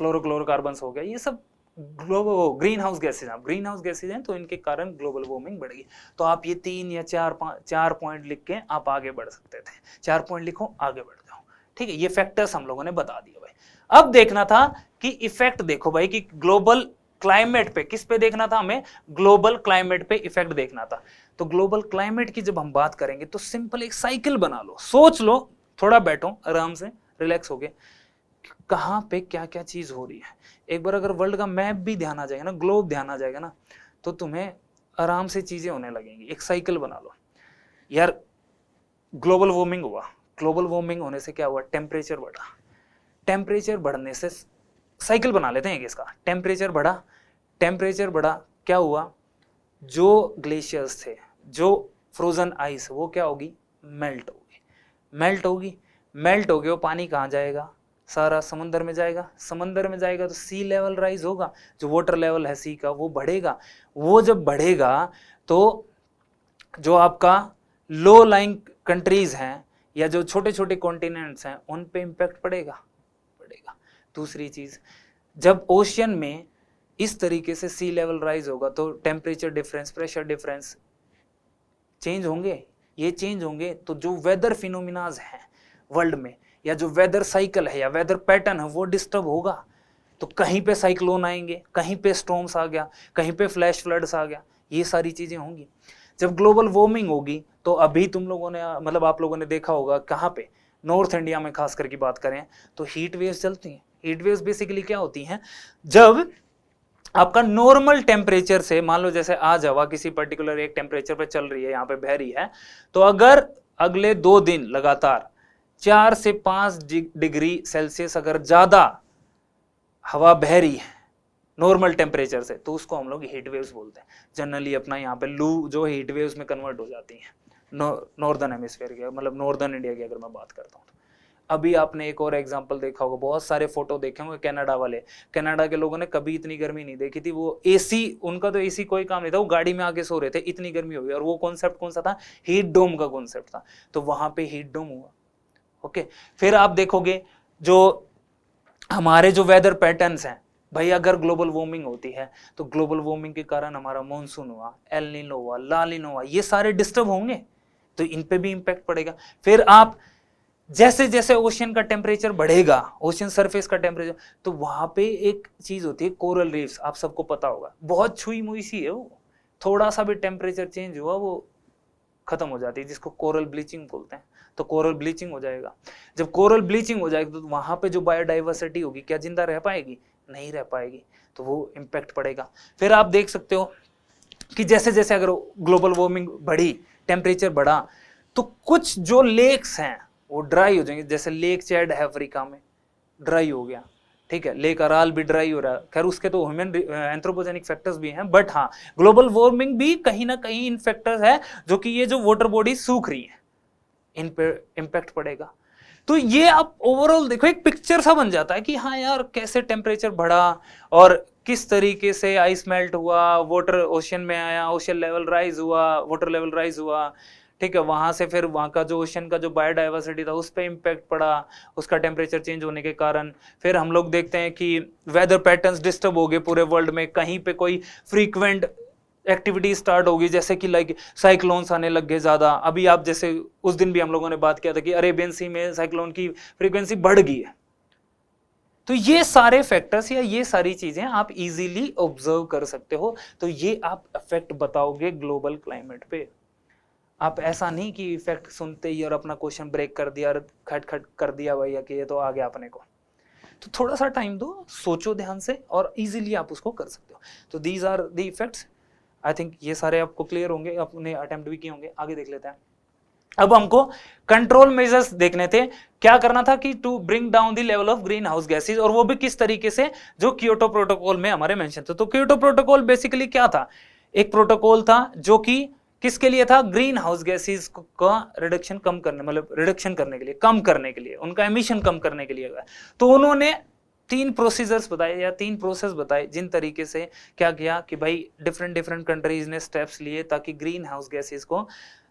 फ्लोरोक्लोरोकार्बन्स हो गया, ये सब ग्रीन हाउस गैसेज हैं, तो इनके कारण ग्लोबल वार्मिंग बढ़ेगी। तो आप ये 3 या 4 पॉइंट लिख के आप आगे बढ़ सकते थे, 4 पॉइंट लिखो, आगे बढ़ जाओ, ठीक है। ये फैक्टर्स हम लोगों ने बता दिए भाई। अब देखना था कि इफेक्ट देखो भाई, कि ग्लोबल क्लाइमेट पे, किस पे देखना था हमें, ग्लोबल क्लाइमेट पे इफेक्ट देखना था। तो ग्लोबल क्लाइमेट की जब हम बात करेंगे, तो सिंपल एक साइकिल बना लो, सोच लो, थोड़ा बैठो आराम से, रिलैक्स हो गए, कहां पे क्या क्या चीज हो रही है। एक बार अगर वर्ल्ड का मैप भी ध्यान आ जाएगा ना, ग्लोब ध्यान आ जाएगा ना, तो तुम्हें आराम से चीजें होने लगेंगी। एक साइकिल बना लो यार, ग्लोबल वार्मिंग हुआ, ग्लोबल वार्मिंग होने से क्या हुआ, टेम्परेचर बढ़ा, टेम्परेचर बढ़ने से, साइकिल बना लेते हैं इसका, टेम्परेचर बढ़ा, क्या हुआ, जो ग्लेशियर्स थे, जो फ्रोजन आइस, वो क्या होगी, मेल्ट होगी, वो पानी कहाँ जाएगा, सारा समंदर में जाएगा, तो सी लेवल राइज होगा, जो वाटर लेवल है सी का वो बढ़ेगा। वो जब बढ़ेगा तो जो आपका लो लाइंग कंट्रीज हैं या जो छोटे छोटे कॉन्टिनेंट्स हैं, उन पे इम्पैक्ट पड़ेगा। दूसरी चीज, जब ओशियन में इस तरीके से सी लेवल राइज होगा तो temperature difference, pressure difference change होंगे, ये चेंज होंगे तो जो वेदर फिनोमिनाज हैं वर्ल्ड में, या जो वेदर साइकिल है या वेदर पैटर्न है वो डिस्टर्ब होगा। तो कहीं पे साइक्लोन आएंगे, कहीं पे स्टॉर्म्स आ गया, कहीं पे फ्लैश फ्लड्स आ गया, ये सारी चीजें होंगी। जब ग्लोबल वार्मिंग होगी तो अभी तुम लोगों ने मतलब आप लोगों ने देखा होगा कहाँ पे, नॉर्थ इंडिया में खास करके बात करें तो हीट वेव्स चलती हैं। हीट वेव्स बेसिकली क्या होती हैं, जब आपका नॉर्मल टेम्परेचर से, मान लो जैसे आज हवा किसी पर्टिकुलर एक टेम्परेचर पे चल रही है, यहाँ पे बह रही है, तो अगर अगले 2 दिन लगातार 4 से 5 डिग्री सेल्सियस अगर ज्यादा हवा बह रही है नॉर्मल टेम्परेचर से, तो उसको हम लोग हीट वेव्स बोलते हैं। जनरली अपना यहाँ पे लू जो हीट वेव्स में कन्वर्ट हो जाती हैं नॉर्दर्न हेमिस्फीयर के, मतलब नॉर्दर्न इंडिया की अगर मैं बात करता हूँ। अभी आपने एक और एग्जांपल देखा होगा, बहुत सारे फोटो देखे होंगे कनाडा वाले, कनाडा के लोगों ने कभी इतनी गर्मी नहीं देखी थी। वो एसी, उनका तो एसी कोई काम नहीं था, वो गाड़ी में आके सो रहे थे, इतनी गर्मी हो गई। और वो कॉन्सेप्ट कौन सा था, हीट डोम का कॉन्सेप्ट था। तो वहां पे हीट डोम हुआ। ओके, फिर आप देखोगे जो हमारे जो वेदर पैटर्न्स हैं भाई, अगर ग्लोबल वार्मिंग होती है तो ग्लोबल वार्मिंग के कारण हमारा मानसून हुआ, एल नीनो हुआ, ला नीनो हुआ, ये सारे डिस्टर्ब होंगे, तो इन पे भी इंपैक्ट पड़ेगा। फिर आप जैसे जैसे ओशियन का टेम्परेचर बढ़ेगा, ओशियन सरफेस का टेम्परेचर, तो वहां पे एक चीज होती है कोरल रीफ्स, आप सबको पता होगा, बहुत छुई मुई सी है वो, थोड़ा सा भी टेम्परेचर चेंज हुआ वो खत्म हो जाती है, जिसको कोरल ब्लीचिंग बोलते हैं। तो कोरल ब्लीचिंग हो जाएगा। जब कोरल ब्लीचिंग हो जाएगी तो वहां पे जो बायोडाइवर्सिटी होगी, क्या जिंदा रह पाएगी, नहीं रह पाएगी, तो वो इम्पैक्ट पड़ेगा। फिर आप देख सकते हो कि जैसे जैसे अगर ग्लोबल वार्मिंग बढ़ी, टेम्परेचर बढ़ा, तो कुछ जो लेक्स हैं वो ड्राई हो जाएंगे। जैसे लेक चैड है अफ्रीका में, ड्राई हो गया, ठीक है। लेक अराल भी ड्राई हो रहा है। खैर उसके तो ह्यूमन एंथ्रोपोजेनिक फैक्टर्स भी हैं, बट हाँ ग्लोबल वार्मिंग भी कहीं ना कहीं इन फैक्टर्स है जो कि ये जो वाटर बॉडी सूख रही है इन पे इम्पैक्ट पड़ेगा। तो ये आप ओवरऑल देखो, एक पिक्चर सा बन जाता है कि हाँ यार कैसे टेम्परेचर बढ़ा और किस तरीके से आइस मेल्ट हुआ, वाटर ओशन में आया, ओशन लेवल राइज हुआ, वाटर लेवल राइज हुआ, ठीक है। वहां से फिर वहां का जो ओशन का जो बायोडाइवर्सिटी था उस पर इम्पैक्ट पड़ा उसका टेम्परेचर चेंज होने के कारण। फिर हम लोग देखते हैं कि वेदर पैटर्न्स डिस्टर्ब हो गए पूरे वर्ल्ड में, कहीं पे कोई फ्रीक्वेंट एक्टिविटी स्टार्ट होगी, जैसे कि लाइक साइक्लोन्स आने लग गए ज्यादा। अभी आप जैसे उस दिन भी हम लोगों ने बात किया था कि अरेबियन सी में साइक्लोन की फ्रीक्वेंसी बढ़ गई है। तो ये सारे फैक्टर्स या ये सारी चीजें आप इजीली ऑब्जर्व कर सकते हो। तो ये आप इफेक्ट बताओगे ग्लोबल क्लाइमेट पे। आप ऐसा नहीं कि इफेक्ट सुनते ही और अपना क्वेश्चन ब्रेक कर दिया और खट खट कर दिया भैया कि ये तो आ गया अपने को। तो थोड़ा सा टाइम दो, सोचो ध्यान से और इजीली आप उसको कर सकते हो। तो these are the effects. I think ये सारे आपको क्लियर होंगे, आपने अटेम्प्ट भी किए होंगे। आगे देख लेते हैं। अब हमको कंट्रोल मेजर्स देखने थे। क्या करना था कि to bring down the level of green house gases, और वो भी किस तरीके से, जो क्योटो प्रोटोकॉल में हमारे मेंशन थे। तो क्योटो प्रोटोकॉल बेसिकली क्या था, एक प्रोटोकॉल था जो कि किसके लिए था, ग्रीन हाउस गैसेज का रिडक्शन कम करने, मतलब रिडक्शन करने के लिए, कम करने के लिए, उनका एमिशन कम करने के लिए। तो उन्होंने 3 प्रोसीजर्स बताए या 3 प्रोसेस बताए, जिन तरीके से क्या किया कि भाई डिफरेंट कंट्रीज ने स्टेप्स लिए ताकि ग्रीन हाउस गैसेज को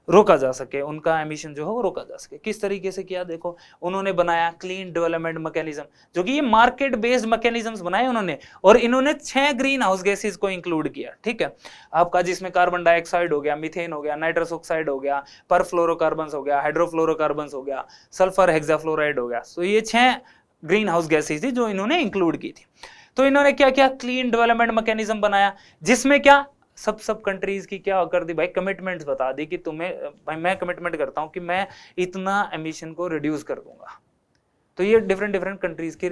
रोका जा सके, उनका एमिशन जो है वो रोका जा सके। किस तरीके से किया, देखो उन्होंने बनाया क्लीन डेवलपमेंट मैकेनिज्म, जो कि ये मार्केट बेस्ड मैकेनिज्म्स बनाए उन्होंने, और इन्होंने 6 ग्रीन हाउस गैसेज को इंक्लूड किया, ठीक है आपका, जिसमें कार्बन डाइऑक्साइड हो गया, मीथेन हो गया, नाइट्रस ऑक्साइड हो गया, परफ्लोरोकार्बन्स हो गया, हाइड्रोफ्लोरोकार्बन्स हो गया, सल्फर हेक्साफ्लोराइड हो गया। तो ये 6 ग्रीन हाउस गैसेज थी जो इन्होंने इंक्लूड की थी। तो इन्होंने क्या किया, क्लीन डेवलपमेंट मैकेनिज्म बनाया, जिसमें क्या सब कंट्रीज की क्या कर दी भाई, कमिटमेंट्स बता दी कि तुम्हें भाई मैं कमिटमेंट करता हूं कि मैं इतना एमिशन को रिड्यूस कर दूंगा। तो ये डिफरेंट कंट्रीज की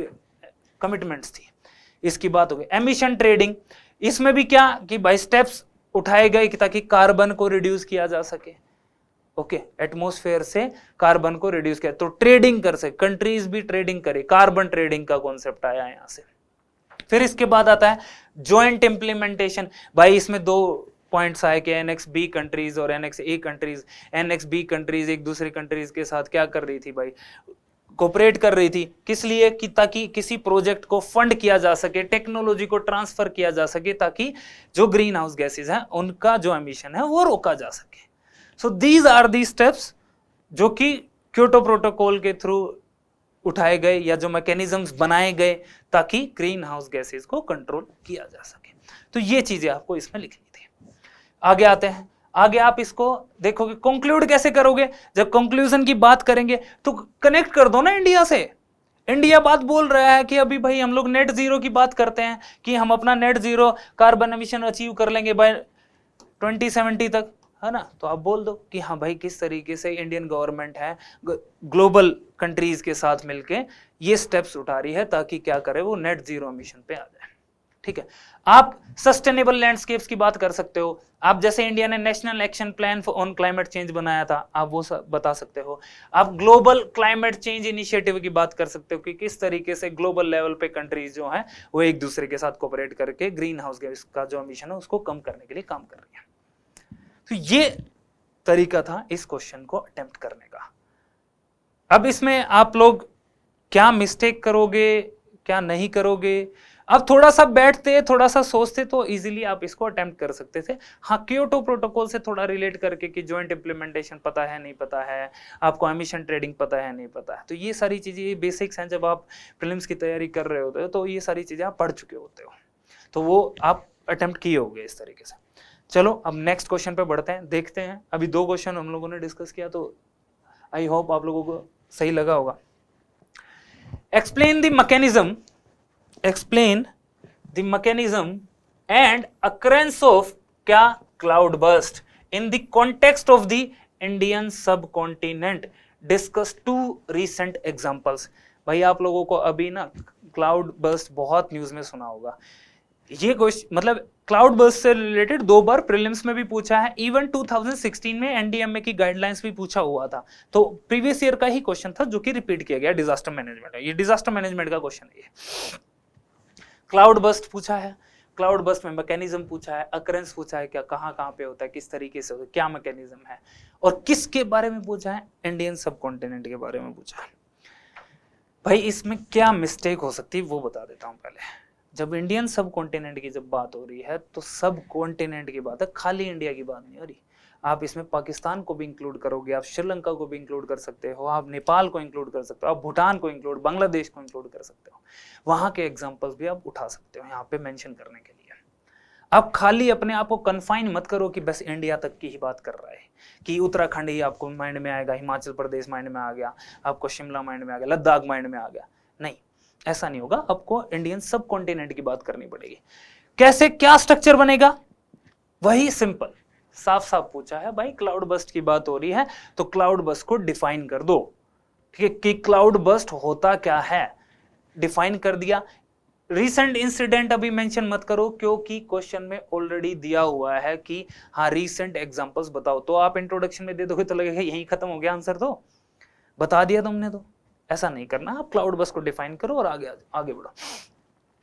कमिटमेंट्स थी। इसकी बात हो गई एमिशन ट्रेडिंग। इसमें भी क्या कि भाई स्टेप्स उठाए गए ताकि कार्बन को रिड्यूस किया जा सके। ओके, एटमॉस्फेयर से कार्बन को रिड्यूस किया, तो ट्रेडिंग कर सके, कंट्रीज भी ट्रेडिंग करे, कार्बन ट्रेडिंग का कॉन्सेप्ट आया यहां से। फिर इसके बाद आता है ज्वाइंट इंप्लीमेंटेशन। भाई इसमें 2 पॉइंट्स आए कि एनएक्स बी कंट्रीज और एनएक्स ए कंट्रीज। एनएक्स बी कंट्रीज एक दूसरी कंट्रीज के साथ क्या कर रही थी भाई, कोऑपरेट कर रही थी, किस लिए कि ताकि किसी प्रोजेक्ट को फंड किया जा सके, टेक्नोलॉजी को ट्रांसफर किया जा सके, ताकि जो ग्रीन हाउस गैसेज हैं उनका जो एमिशन है वो रोका जा सके। So these are the steps जो कि क्योटो प्रोटोकॉल के थ्रू उठाए गए या जो मैकेनिज्म्स बनाए गए ताकि ग्रीन हाउस गैसेस को कंट्रोल किया जा सके। तो ये चीजें आपको इसमें लिखनी थी। आगे आते हैं, आगे आप इसको देखोगे कंक्लूड कैसे करोगे। जब कंक्लूजन की बात करेंगे तो कनेक्ट कर दो ना इंडिया से। इंडिया बात बोल रहा है कि अभी भाई हम लोग नेट जीरो की बात करते हैं कि हम अपना net zero carbon emission achieve कर लेंगे बाय 2070 तक, है ना। तो आप बोल दो कि हाँ भाई किस तरीके से इंडियन गवर्नमेंट है ग्लोबल कंट्रीज के साथ मिलके ये स्टेप्स उठा रही है ताकि क्या करे वो नेट जीरो एमिशन पे आ जाए। ठीक है, आप सस्टेनेबल लैंडस्केप्स की बात कर सकते हो। आप जैसे इंडिया ने national action plan on climate change बनाया था, आप वो बता सकते हो। आप ग्लोबल क्लाइमेट चेंज इनिशिएटिव की बात कर सकते हो कि किस तरीके से ग्लोबल लेवल पे कंट्रीज जो हैं वो एक दूसरे के साथ कोऑपरेट करके ग्रीन हाउस गैस का जो एमिशन है उसको कम करने के लिए काम कर रही है। तो ये तरीका था इस क्वेश्चन को अटेम्प्ट करने का। अब इसमें आप लोग क्या मिस्टेक करोगे क्या नहीं करोगे, अब थोड़ा सा बैठते थोड़ा सा सोचते तो इजीली आप इसको अटेम्प्ट कर सकते थे। हाँ, क्योटो प्रोटोकॉल से थोड़ा रिलेट करके कि जॉइंट इंप्लीमेंटेशन पता है नहीं पता है, आपको एमिशन ट्रेडिंग पता है नहीं पता है, तो ये सारी चीजें ये बेसिक्स हैं। जब आप प्रीलिम्स की तैयारी कर रहे होते हो तो ये सारी चीजें आप पढ़ चुके होते हो, तो वो आप अटेम्प्ट किए होंगे इस तरीके से। चलो अब नेक्स्ट क्वेश्चन पे बढ़ते हैं, देखते हैं। अभी 2 क्वेश्चन हम लोगों ने डिस्कस किया तो आई होप आप लोगों को सही लगा होगा। Explain the mechanism and occurrence of क्या cloud burst in the context of the Indian subcontinent. Discuss 2 recent examples. भाई आप लोगों को अभी ना क्लाउड बर्स्ट बहुत न्यूज में सुना होगा। ये क्वेश्चन मतलब क्लाउड बर्स्ट से रिलेटेड 2 बार प्रीलिम्स में भी पूछा है, इवन 2016 में एनडीएमए की गाइडलाइंस भी पूछा हुआ था। तो प्रीवियस ईयर का ही क्वेश्चन था जो कि रिपीट किया गया डिजास्टर मैनेजमेंट। ये डिजास्टर मैनेजमेंट का क्वेश्चन है। क्लाउड बर्स्ट पूछा है, क्लाउड बर्स्ट में मैकेनिज्म पूछा है, अकरेंस पूछा है, क्या कहां पे होता है, किस तरीके से होता है, क्या मैकेनिज्म है, और किसके बारे में पूछा है, इंडियन सबकॉन्टिनेंट के बारे में पूछा है। भाई इसमें क्या मिस्टेक हो सकती है वो बता देता हूं पहले। जब इंडियन सबकॉन्टिनेंट की जब बात हो रही है तो सब कॉन्टिनेंट की बात है, खाली इंडिया की बात नहीं हो रही। आप इसमें पाकिस्तान को भी इंक्लूड करोगे, आप श्रीलंका को भी इंक्लूड कर सकते हो, आप नेपाल को इंक्लूड कर सकते हो, आप भूटान को इंक्लूड, बांग्लादेश को इंक्लूड कर सकते हो। वहां के एग्जांपल्स भी आप उठा सकते हो यहाँ पे मेंशन करने के लिए। आप खाली अपने आप को कन्फाइन मत करो कि बस इंडिया तक की ही बात कर रहा है, कि उत्तराखंड ही आपको माइंड में आएगा, हिमाचल प्रदेश माइंड में आ गया, आपको शिमला माइंड में आ गया, लद्दाख माइंड में आ गया। नहीं, ऐसा नहीं होगा। आपको इंडियन सब कॉन्टिनेंट की बात करनी पड़ेगी। कैसे, क्या स्ट्रक्चर बनेगा, वही सिंपल साफ साफ पूछा है। भाई क्लाउड बस्ट की बात हो रही है तो क्लाउड बस्ट को डिफाइन कर दो, ठीक है, कि क्लाउड बस्ट होता क्या है, डिफाइन कर दिया। रीसेंट इंसिडेंट अभी मेंशन मत करो क्योंकि क्वेश्चन में ऑलरेडी दिया हुआ है कि हाँ रीसेंट एग्जांपल्स बताओ। तो आप इंट्रोडक्शन में दे दोगे तो लगेगा यही खत्म हो गया आंसर, तो बता दिया तुमने। तो ऐसा नहीं करना, आप क्लाउड बस्ट को डिफाइन करो और आगे बढ़ो।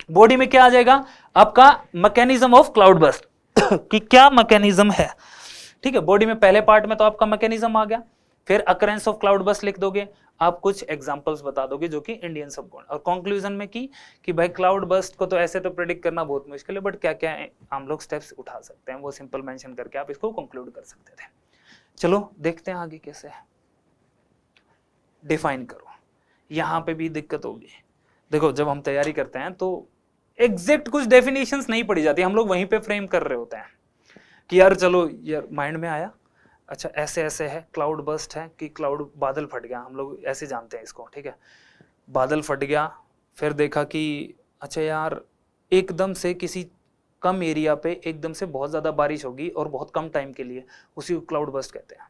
बॉडी में क्या आ जाएगा आपका, मैकेनिज्म ऑफ क्लाउड बस्ट कि क्या मैकेनिज्म है, ठीक है। बॉडी में पहले पार्ट में तो आपका मैकेनिज्म आ गया, फिर अकरेंस ऑफ क्लाउड बस्ट लिख दोगे, आप कुछ एग्जांपल्स बता दोगे जो कि इंडियन सबकॉन्टिनेंट, और कंक्लूजन में कि भाई क्लाउड बस्ट को तो ऐसे तो प्रेडिक्ट करना बहुत मुश्किल है, बट क्या क्या हम लोग स्टेप्स उठा सकते हैं वो सिंपल मेंशन करके आप इसको कंक्लूड कर सकते थे। चलो देखते हैं आगे कैसे है। डिफाइन करो, यहां पे भी दिक्कत होगी। देखो जब हम तैयारी करते हैं तो एग्जैक्ट कुछ डेफिनेशंस नहीं पड़ी जाती, हम लोग वहीं पे फ्रेम कर रहे होते हैं कि यार चलो यार माइंड में आया, अच्छा ऐसे ऐसे है, क्लाउड बस्ट है कि क्लाउड बादल फट गया, हम लोग ऐसे जानते हैं इसको, ठीक है। बादल फट गया, फिर देखा कि अच्छा यार एकदम से किसी कम एरिया पे एकदम से बहुत ज्यादा बारिश होगी और बहुत कम टाइम के लिए, उसी को क्लाउड बस्ट कहते हैं।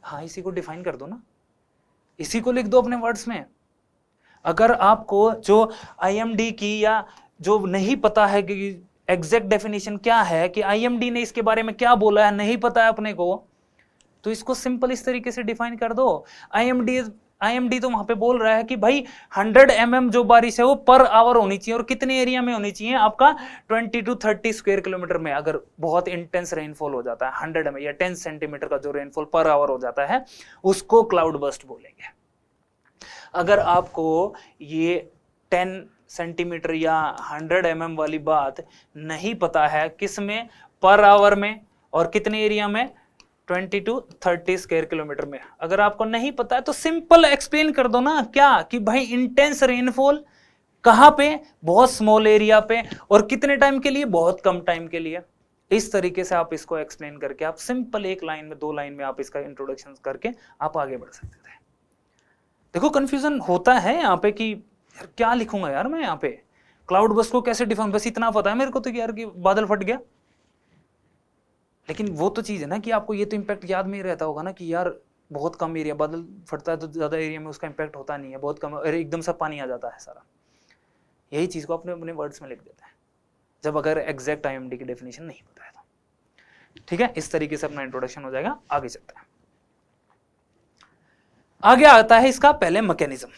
हाँ, इसी को डिफाइन कर दो ना, इसी को लिख दो अपने वर्ड्स में। अगर आपको जो आईएमडी की या जो नहीं पता है कि एग्जैक्ट डेफिनेशन क्या है, कि आईएमडी ने इसके बारे में क्या बोला है नहीं पता है अपने को, तो इसको सिंपल इस तरीके से डिफाइन कर दो। आईएमडी तो वहां पे बोल रहा है कि भाई 100 mm जो बारिश है वो पर आवर होनी चाहिए, और कितने एरिया में होनी चाहिए आपका 20 to 30 स्क्वायर किलोमीटर में। अगर बहुत इंटेंस रेनफॉल हो जाता है 100 mm या 10 सेंटीमीटर का जो रेनफॉल पर आवर हो जाता है उसको क्लाउड बस्ट बोलेंगे। अगर आपको ये 10 सेंटीमीटर या 100 mm वाली बात नहीं पता है, किस में, पर आवर में, और कितने एरिया में 20 to 30 स्क्वायर किलोमीटर में। अगर आपको नहीं पता है तो सिंपल एक्सप्लेन कर दो ना, क्या कि भाई इंटेंस रेनफॉल कहां पे, बहुत स्मॉल एरिया पे, और कितने टाइम के लिए, बहुत कम टाइम के लिए। इस तरीके से आप इसको एक्सप्लेन करके आप सिंपल एक लाइन में, 2 लाइन में आप इसका इंट्रोडक्शन करके आप आगे बढ़ सकते थे। देखो कंफ्यूजन होता है यहाँ पे कि यार क्या लिखूंगा यार मैं यहाँ पे, क्लाउड बस्ट को कैसे डिफाइन, बस इतना पता है मेरे को तो कि यार कि बादल फट गया। लेकिन वो तो चीज है ना कि आपको ये तो इम्पैक्ट याद में ही रहता होगा ना कि यार बहुत कम एरिया, बादल फटता है तो ज्यादा एरिया में उसका इम्पैक्ट होता नहीं है, बहुत कम, अरे एकदम से पानी आ जाता है सारा। यही चीज को अपने अपने वर्ड्स में लिख देते हैं जब अगर एग्जैक्ट आईएमडी की डेफिनेशन नहीं पता है तो। ठीक है, इस तरीके से अपना इंट्रोडक्शन हो जाएगा। आगे चलते हैं, आगे आता है इसका पहले मैकेनिज्म।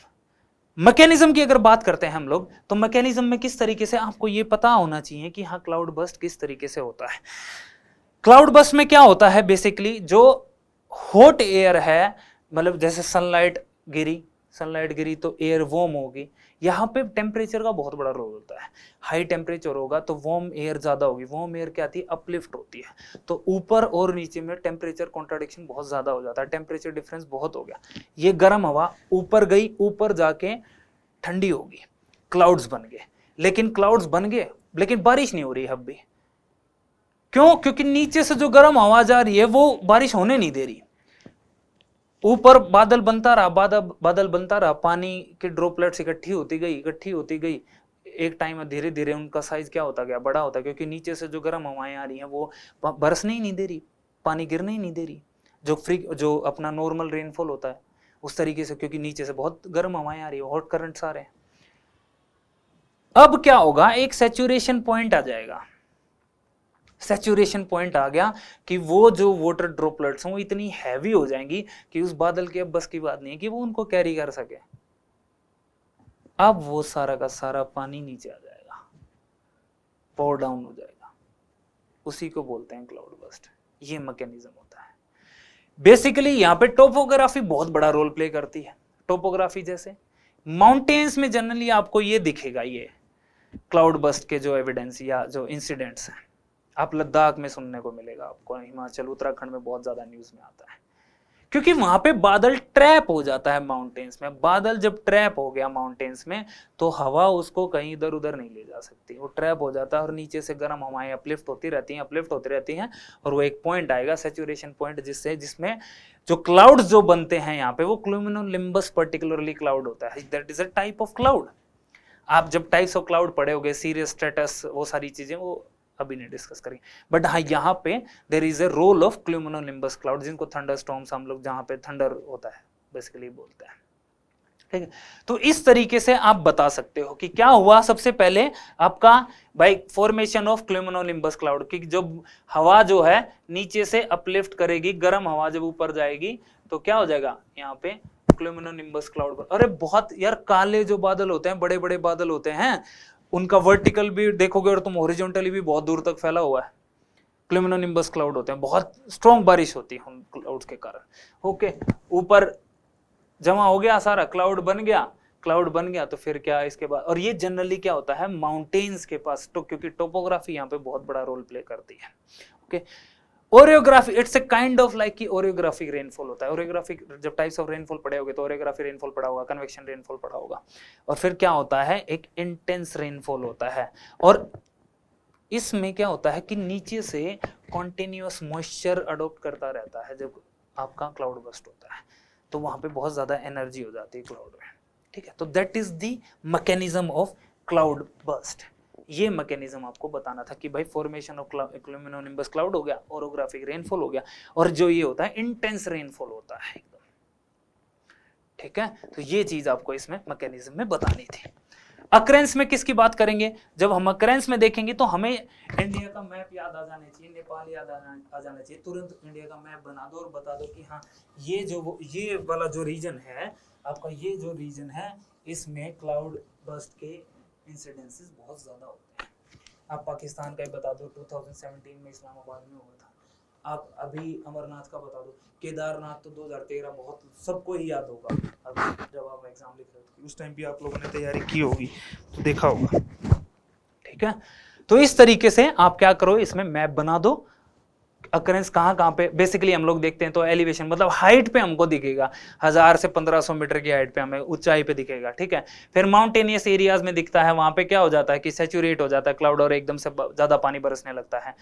मैकेनिज्म की अगर बात करते हैं हम लोग तो मैकेनिज्म में किस तरीके से आपको ये पता होना चाहिए कि हाँ क्लाउड बस्ट किस तरीके से होता है। क्लाउड बस्ट में क्या होता है, बेसिकली जो हॉट एयर है, मतलब जैसे सनलाइट गिरी तो एयर वार्म होगी, यहाँ पे टेम्परेचर का बहुत बड़ा रोल होता है। हाई टेम्परेचर होगा तो वार्म एयर ज्यादा होगी, वार्म एयर क्या आती है, अपलिफ्ट होती है, तो ऊपर और नीचे में टेम्परेचर कॉन्ट्राडिक्शन बहुत ज्यादा हो जाता है, टेम्परेचर डिफरेंस बहुत हो गया। ये गर्म हवा ऊपर गई, ऊपर जाके ठंडी होगी, क्लाउड्स बन गए। लेकिन क्लाउड्स बन गए लेकिन बारिश नहीं हो रही अब भी, क्यों? क्योंकि नीचे से जो गर्म हवा जा रही है वो बारिश होने नहीं दे रही। ऊपर बादल बनता रहा, बादल बनता रहा, पानी के ड्रॉपलेट्स इकट्ठी होती गई, एक टाइम में धीरे धीरे उनका साइज क्या होता गया, बड़ा होता, क्योंकि नीचे से जो गर्म हवाएं आ रही हैं वो बरसने ही नहीं दे रही, पानी गिरने ही नहीं दे रही, जो अपना नॉर्मल रेनफॉल होता है उस तरीके से, क्योंकि नीचे से बहुत गर्म हवाएं आ रही है, हॉट करंट्स आ रहे हैं। अब क्या होगा, एक सैचुरेशन पॉइंट आ जाएगा। सैचुरेशन पॉइंट आ गया कि वो जो वाटर ड्रॉपलेट्स हैं वो इतनी हैवी हो जाएंगी कि उस बादल की अब बस की बात नहीं है कि वो उनको कैरी कर सके। अब वो सारा का सारा पानी नीचे आ जाएगा, पोर डाउन हो जाएगा, उसी को बोलते हैं क्लाउड बस्ट। ये मैकेनिज्म होता है। बेसिकली यहाँ पे टोपोग्राफी बहुत बड़ा रोल प्ले करती है। टोपोग्राफी जैसे माउंटेन्स में जनरली आपको ये दिखेगा, ये क्लाउड बस्ट के जो एविडेंस या जो इंसिडेंट्स हैं आप लद्दाख में सुनने को मिलेगा, आपको हिमाचल उत्तराखंड में बहुत ज्यादा न्यूज में आता है, क्योंकि वहां पे बादल ट्रैप हो जाता है माउंटेन्स में। बादल जब ट्रैप हो गया माउंटेन्स में तो हवा उसको कहीं इधर उधर नहीं ले जा सकती, वो ट्रैप हो जाता है और नीचे से गर्म हवाएं अपलिफ्ट होती रहती हैं और वो एक पॉइंट आएगा, सैचुरेशन पॉइंट, जिसमें जो क्लाउड्स जो बनते हैं यहाँ पे वो क्यूमुलोनिम्बस पर्टिकुलरली क्लाउड होता है। That is a type of cloud. आप जब टाइप्स ऑफ क्लाउड पढ़े होगे, सीरियस, स्ट्रेटस, वो सारी चीजें वो अभी नहीं डिस्कस करेंगे, बट हाँ यहाँ पे there is a role of cumulonimbus cloud, जिनको थंडर स्टॉर्म्स हम लोग जहाँ पे थंडर होता है बेसिकली बोलते हैं। ठीक है, तो इस तरीके से आप बता सकते हो कि क्या हुआ। सबसे पहले आपका bye formation of cumulonimbus cloud, कि जब हवा जो है नीचे से अपलिफ्ट करेगी, गर्म हवा जब ऊपर जाएगी तो क्या हो जाएगा यहाँ पे क्यूमुलोनिम्बस क्लाउड। अरे बहुत यार, काले जो बादल होते हैं, बड़े बड़े बादल होते हैं, उनका वर्टिकल भी देखोगे और तुम हॉरिजॉन्टली भी बहुत दूर तक फैला हुआ है, क्यूमुलोनिम्बस क्लाउड होते हैं। बहुत स्ट्रॉन्ग बारिश होती है उन क्लाउड्स के कारण। ओके, ऊपर जमा हो गया सारा, क्लाउड बन गया तो फिर क्या इसके बाद, और ये जनरली क्या होता है माउंटेन्स के पास, तो क्योंकि टोपोग्राफी यहाँ पे बहुत बड़ा रोल प्ले करती है। Okay, orography, it's a kind of like कि ओरियोग्राफिक रेनफॉल होता है। ओरियोग्राफिक जब टाइप्स ऑफ रेनफॉल पढ़े होगे तो ओरियोग्राफिक रेनफॉल पढ़ा होगा, कन्वेक्शन रेनफॉल पढ़ा होगा, और फिर क्या होता है एक इंटेंस रेनफॉल होता है। और इसमें क्या होता है कि नीचे से कॉन्टिन्यूअस मॉइस्चर अडॉप्ट करता रहता है। जब आपका क्लाउड बस्ट होता है तो वहां पे बहुत ज्यादा एनर्जी हो जाती है क्लाउड में। ठीक है, तो that is the mechanism of cloud burst. ये मैकेनिज्म आपको बताना था कि भाई फॉर्मेशन ऑफ क्यूमुलोनिम्बस क्लाउड हो गया, ओरोग्राफिक रेनफॉल हो गया, और जो ये होता है इंटेंस रेनफॉल होता है एकदम। ठीक है, तो ये चीज आपको इसमें मैकेनिज्म में बतानी थी। अक्रेंस में किसकी बात करेंगे, जब हम अक्रेंस में देखेंगे तो हमें इंडिया का मैप याद आ जाना चाहिए, नेपाल याद आ जाना चाहिए। तुरंत इंडिया का मैप बना दो और बता दो कि हाँ ये वाला जो रीजन है आपका, ये जो रीजन है इसमें क्लाउड बस्ट के इंसिडेंसेस बहुत ज्यादा होते हैं। आप पाकिस्तान का ही बता दो, 2017 में इस्लामाबाद में हुआ था। आप अभी अमरनाथ का बता दो, केदारनाथ तो 2013 बहुत सबको ही याद होगा। अभी जब आप एग्जाम लिख रहे हो उस टाइम भी आप लोगों ने तैयारी की होगी तो देखा होगा। ठीक है, तो इस तरीके से आप क्या करो, इसमें मैप बना दो अकरेंस कहाँ कहाँ पे बेसिकली हम लोग देखते हैं तो एलिवेशन मतलब हाइट पे हमको दिखेगा, 1000 से 1500 मीटर की हाइट पे हमें ऊंचाई पे दिखेगा, ठीक है। फिर माउंटेनियस एरियाज में दिखता है, वहां पे क्या हो जाता है कि सैचुरेट हो जाता है क्लाउड और एकदम से ज्यादा पानी बरसने लगता है,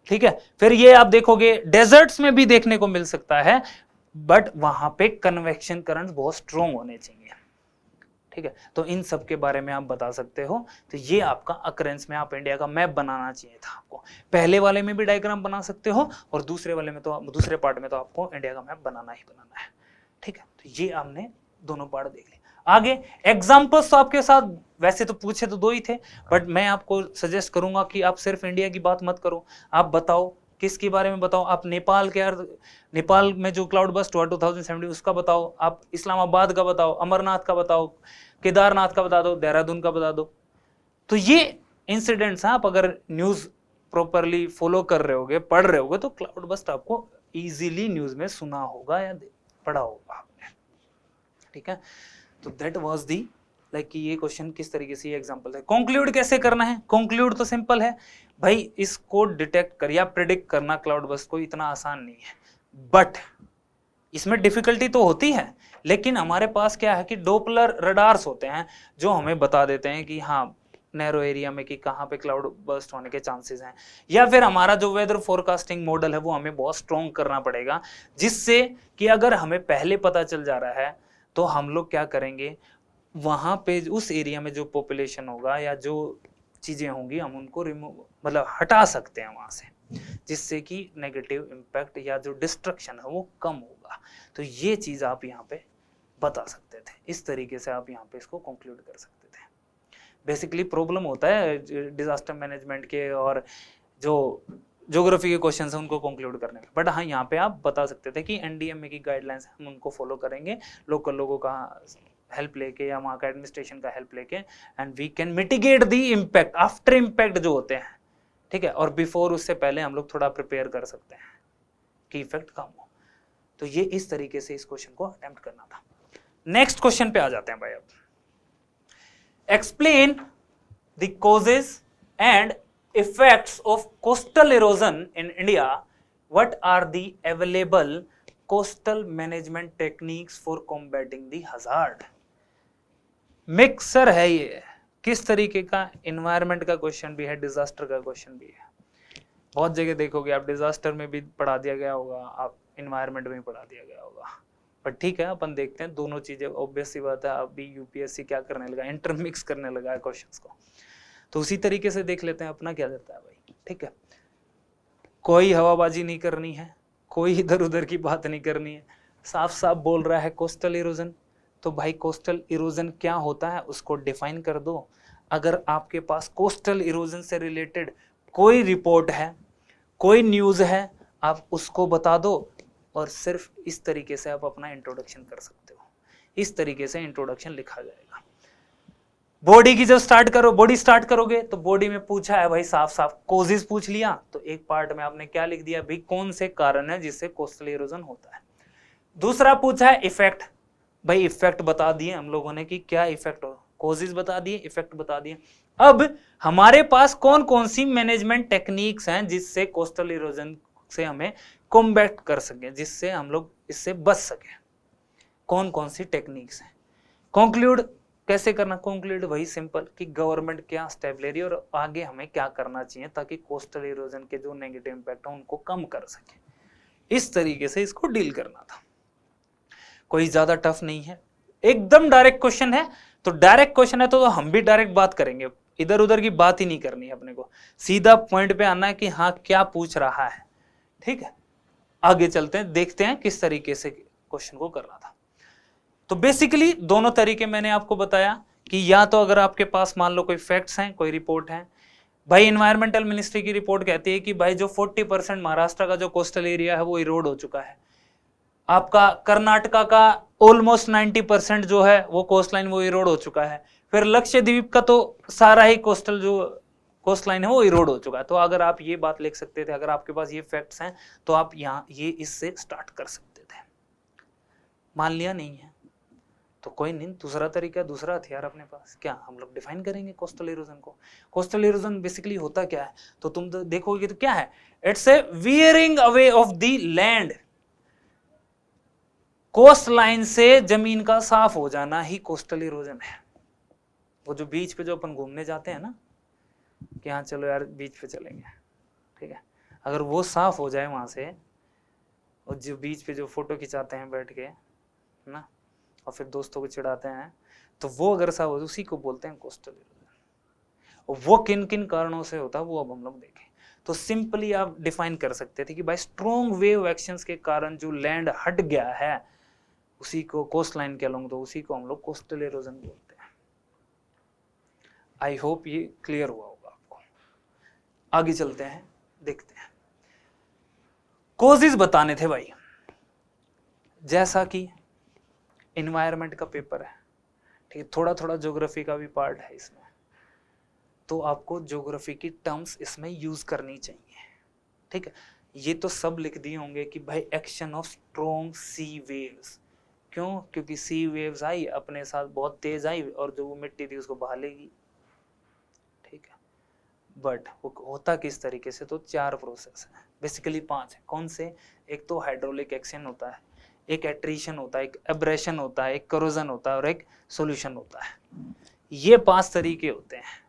ठीक है। फिर ये आप देखोगे डेजर्ट्स में भी देखने को मिल सकता है, बट वहां पे कन्वेक्शन करंट बहुत स्ट्रोंग होने चाहिए, ठीक है। तो इन सब के बारे में आप बता सकते हो। तो ये आपका अकरेंस में आप इंडिया का मैप बनाना चाहिए था आपको। पहले वाले में भी डायग्राम बना सकते हो और दूसरे वाले में तो दूसरे पार्ट में तो आपको इंडिया का मैप बनाना ही बनाना है, ठीक है। तो ये आपने दोनों पार्ट देख लिया। आगे एग्जाम्पल्स तो आपके साथ वैसे तो पूछे तो 2 ही थे, बट मैं आपको सजेस्ट करूंगा कि आप सिर्फ इंडिया की बात मत करो, आप बताओ किसके बारे में बताओ। आप नेपाल के, नेपाल में जो क्लाउड बस्ट हुआ 2017 उसका बताओ, आप इस्लामाबाद का बताओ, अमरनाथ का बताओ, केदारनाथ का बता दो, देहरादून का बता दो। तो ये इंसिडेंट्स हैं, आप अगर न्यूज प्रॉपरली फॉलो कर रहे होगे, पढ़ रहे होगे, तो क्लाउड बस्ट आपको इजीली न्यूज में सुना होगा या पढ़ा होगा आपने, ठीक है। तो दैट वाज दी लाइक कि ये क्वेश्चन किस तरीके से ये एग्जांपल है। कंक्लूड कैसे करना है? कंक्लूड तो सिंपल है भाई, इसको डिटेक्ट कर या प्रिडिक्ट करना क्लाउड बस्ट को इतना आसान नहीं है, बट इसमें डिफिकल्टी तो होती है, लेकिन हमारे पास क्या है कि डोपलर रडार्स होते हैं जो हमें बता देते हैं कि हाँ नैरो एरिया में कि कहाँ पे क्लाउड बर्स्ट होने के चांसेस हैं। या फिर हमारा जो वेदर फोरकास्टिंग मॉडल है वो हमें बहुत स्ट्रॉन्ग करना पड़ेगा, जिससे कि अगर हमें पहले पता चल जा रहा है तो हम लोग क्या करेंगे, वहां पे उस एरिया में जो पॉपुलेशन होगा या जो चीजें होंगी हम उनको रिमूव मतलब हटा सकते हैं वहां से, जिससे कि नेगेटिव इम्पैक्ट या जो डिस्ट्रक्शन है वो कम होगा। तो ये चीज आप यहाँ पे बता सकते थे, इस तरीके से आप यहाँ पे इसको कंक्लूड कर सकते थे। बेसिकली प्रॉब्लम होता है डिजास्टर मैनेजमेंट के और जो ज्योग्राफी के क्वेश्चन है उनको कंक्लूड करने में, बट हाँ यहाँ पे आप बता सकते थे कि एनडीएमए की गाइडलाइंस हम उनको फॉलो करेंगे, लोकल लोगों का हेल्प लेके या वहाँ का एडमिनिस्ट्रेशन का हेल्प लेके, and we can mitigate the impact after impact जो होते हैं, ठीक है। और बिफोर, उससे पहले हम लोग थोड़ा प्रिपेयर कर सकते हैं कि इफेक्ट कम हो। तो ये इस तरीके से इस क्वेश्चन को अटेम्प्ट करना था। नेक्स्ट क्वेश्चन पे आ जाते हैं भाई। अब explain the causes and effects of coastal erosion in India, what are the available coastal management techniques for combating the hazard. Mixer है ये, किस तरीके का एनवायरनमेंट का क्वेश्चन भी है, डिजास्टर का क्वेश्चन भी है। बहुत जगह देखोगे आप डिजास्टर में भी पढ़ा दिया गया होगा, आप एनवायरनमेंट में पढ़ा दिया गया होगा, पर ठीक है अपन देखते हैं दोनों चीजें। ऑब्वियस सी बात है, अभी यूपीएससी क्या करने लगा, इंटरमिक्स करने लगा है क्वेश्चंस को, तो उसी तरीके से देख लेते हैं अपना क्या देता है भाई, ठीक है। कोई हवाबाजी नहीं करनी है, कोई इधर उधर की बात नहीं करनी है, साफ साफ बोल रहा है कोस्टल इरोजन। तो भाई कोस्टल इरोजन क्या होता है उसको डिफाइन कर दो। अगर आपके पास कोस्टल इरोजन से रिलेटेड कोई रिपोर्ट है, कोई न्यूज है, आप उसको बता दो, और सिर्फ इस तरीके से आप अपना इंट्रोडक्शन कर सकते हो। इस तरीके से इंट्रोडक्शन लिखा जाएगा। बॉडी की जब बॉडी स्टार्ट करोगे तो बॉडी में पूछा है भाई साफ साफ कोजेस पूछ लिया, तो एक पार्ट में आपने क्या लिख दिया भाई, कौन से कारण है जिससे कोस्टल इरोजन होता है। दूसरा पूछा है इफेक्ट, भाई इफेक्ट बता दिए हम लोगों ने कि क्या इफेक्ट हो, कोजेस बता दिए, इफेक्ट बता दिए। अब हमारे पास कौन कौन सी मैनेजमेंट टेक्निक्स हैं जिससे कोस्टल इरोजन से हमें कॉम्बैट कर सके, जिससे हम लोग इससे बच सके, कौन कौन सी टेक्निक्स हैं। कंक्लूड कैसे करना, कंक्लूड वही सिंपल कि गवर्नमेंट क्या स्टेप ले रही है और आगे हमें क्या करना चाहिए ताकि कोस्टल इरोजन के जो नेगेटिव इंपैक्ट है उनको कम कर सके। इस तरीके से इसको डील करना था। कोई ज्यादा टफ नहीं है, एकदम डायरेक्ट क्वेश्चन है। तो डायरेक्ट क्वेश्चन है तो हम भी डायरेक्ट बात करेंगे, इधर उधर की बात ही नहीं करनी है अपने को, सीधा पॉइंट पे आना है कि हाँ क्या पूछ रहा है, ठीक है। आगे चलते हैं, देखते हैं किस तरीके से क्वेश्चन को करना था। तो बेसिकली दोनों तरीके मैंने आपको बताया कि या तो अगर आपके पास मान लो कोई फैक्ट्स हैं, कोई रिपोर्ट है, भाई एनवायरमेंटल मिनिस्ट्री की रिपोर्ट कहती है कि भाई जो 40% महाराष्ट्र का जो कोस्टल एरिया है वो इरोड हो चुका है, आपका कर्नाटका का ऑलमोस्ट 90% जो है वो कोस्ट लाइन वो इरोड हो चुका है, फिर लक्षद्वीप का तो सारा ही कोस्टल जो कोस्ट लाइन है वो इरोड हो चुका है। तो अगर आप ये बात लिख सकते थे, अगर आपके पास ये फैक्ट्स हैं तो आप यहाँ ये इससे स्टार्ट कर सकते थे। मान लिया नहीं है तो कोई नहीं, दूसरा तरीका, दूसरा हथियार अपने पास, क्या हम लोग डिफाइन करेंगे कोस्टल इरोजन को। कोस्टल इरोजन बेसिकली होता क्या है, तो तुम तो देखोगे तो क्या है, it's a wearing away of the land, coast line से जमीन का साफ हो जाना ही कोस्टल इरोजन है। वो जो बीच पे जो अपन घूमने जाते हैं ना, कि हाँ चलो यार बीच पे चलेंगे, ठीक है, अगर वो साफ हो जाए वहां से, और जो बीच पे जो फोटो खिंचाते हैं बैठ के ना, और फिर दोस्तों को चिढ़ाते हैं, तो वो अगर साफ हो, उसी को बोलते हैं कोस्टल इरोजन। और वो किन किन कारणों से होता है वो अब हम लोग देखें। तो सिंपली आप डिफाइन कर सकते थे कि भाई स्ट्रॉन्ग वेव एक्शंस के कारण जो लैंड हट गया है उसी को कोस्ट लाइन के अलोंग, तो उसी को हम लोग कोस्टल इरोजन बोलते हैं। आई होप ये क्लियर हुआ होगा आपको। आगे चलते हैं, देखते हैं। कॉजेज बताने थे भाई, जैसा कि इन्वायरमेंट का पेपर है, ठीक है, थोड़ा थोड़ा ज्योग्राफी का भी पार्ट है इसमें, तो आपको ज्योग्राफी की टर्म्स इसमें यूज करनी चाहिए, ठीक है। ये तो सब लिख दिए होंगे कि भाई action of strong sea waves, क्यों, क्योंकि सी वेव्स आई अपने साथ बहुत तेज आई और जो वो मिट्टी थी उसको बहा लेगी, ठीक है। बट वो होता किस तरीके से, तो 4 प्रोसेस है, बेसिकली 5 है। कौन से, एक तो हाइड्रोलिक एक्शन होता है, एक एट्रीशन होता है, एक एब्रेशन होता है, एक करोजन होता है और एक सॉल्यूशन होता है। ये 5 तरीके होते हैं,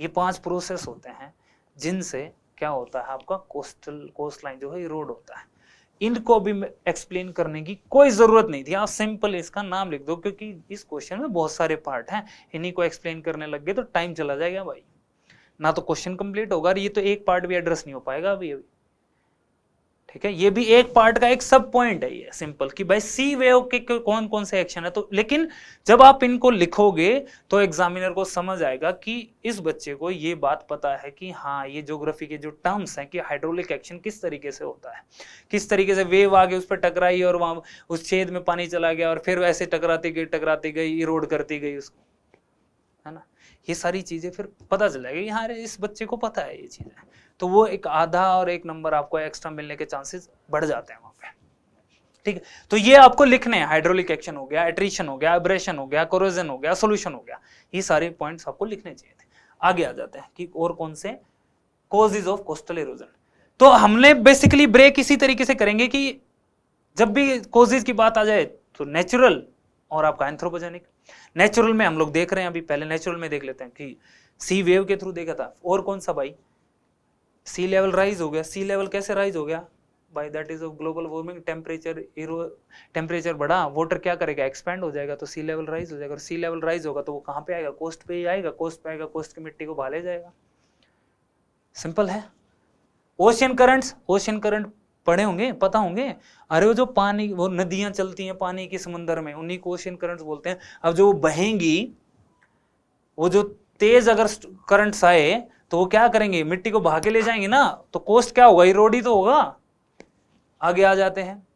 ये 5 प्रोसेस होते हैं जिनसे क्या होता है, आपका कोस्ट लाइन जो है इरोड होता है। इनको भी एक्सप्लेन करने की कोई जरूरत नहीं थी, आप सिंपल इसका नाम लिख दो, क्योंकि इस क्वेश्चन में बहुत सारे पार्ट हैं, इन्हीं को एक्सप्लेन करने लग गए तो टाइम चला जाएगा भाई, ना तो क्वेश्चन कंप्लीट होगा, और ये तो एक पार्ट भी एड्रेस नहीं हो पाएगा अभी, ठीक है। ये भी एक पार्ट का एक सब पॉइंट है ये सिंपल, कि भाई सी वेव के कौन कौन से एक्शन है। तो लेकिन जब आप इनको लिखोगे तो एग्जामिनर को समझ आएगा कि इस बच्चे को ये बात पता है कि हाँ ये ज्योग्राफी के जो टर्म्स हैं कि हाइड्रोलिक एक्शन किस तरीके से होता है, किस तरीके से वेव आगे उस पर टकराई और वहां उस छेद में पानी चला गया और फिर वैसे टकराती गई इरोड करती गई उसको, है ना। ये सारी चीजें फिर पता चल जाएगा, हाँ इस बच्चे को पता है ये चीजें, तो वो एक आधा और 1 नंबर आपको एक्स्ट्रा मिलने के चांसेस बढ़ जाते हैं वहां पे, ठीक है। तो ये आपको लिखने हैं, हाइड्रोलिक एक्शन हो गया, एट्रीशन हो गया, एब्रेशन हो गया, कोरोजन हो गया, सॉल्यूशन हो गया, ये सारे पॉइंट्स आपको लिखने चाहिए थे। आगे आ जाते हैं कि और कौन से कॉजेज ऑफ कोस्टल इरोजन। तो हमने बेसिकली ब्रेक इसी तरीके से करेंगे कि जब भी कॉजेज की बात आ जाए तो नेचुरल और आपका एंथ्रोपोजेनिक। नेचुरल में हम लोग देख रहे हैं, अभी पहले नेचुरल में देख लेते हैं कि सी वेव के थ्रू देखा था, और कौन सा भाई, सी लेवल राइज हो गया। सी लेवल कैसे राइज हो गया भाई, that is of global warming, temperature बढ़ा, वाटर क्या करेगा, एक्सपैंड हो जाएगा, तो सी लेवल राइज हो जाएगा, और सी लेवल राइज होगा तो वो कहां पे आएगा, कोस्ट पे ही आएगा, कोस्ट पे आएगा, कोस्ट की मिट्टी को बहा ले जाएगा, सिंपल है। ओशियन करंट्स, ओशियन करंट पढ़े होंगे, पता होंगे, अरे वो जो पानी, वो नदियां चलती हैं पानी की समुद्र में, उन्हीं को ओशियन करंट्स बोलते हैं। अब जो बहेंगी, वो जो तेज अगर करंट्स आए तो वो क्या करेंगे, मिट्टी को बहा के ले जाएंगे ना, तो कोस्ट क्या होगा, इरोड ही तो होगा। आगे आ जाते हैं,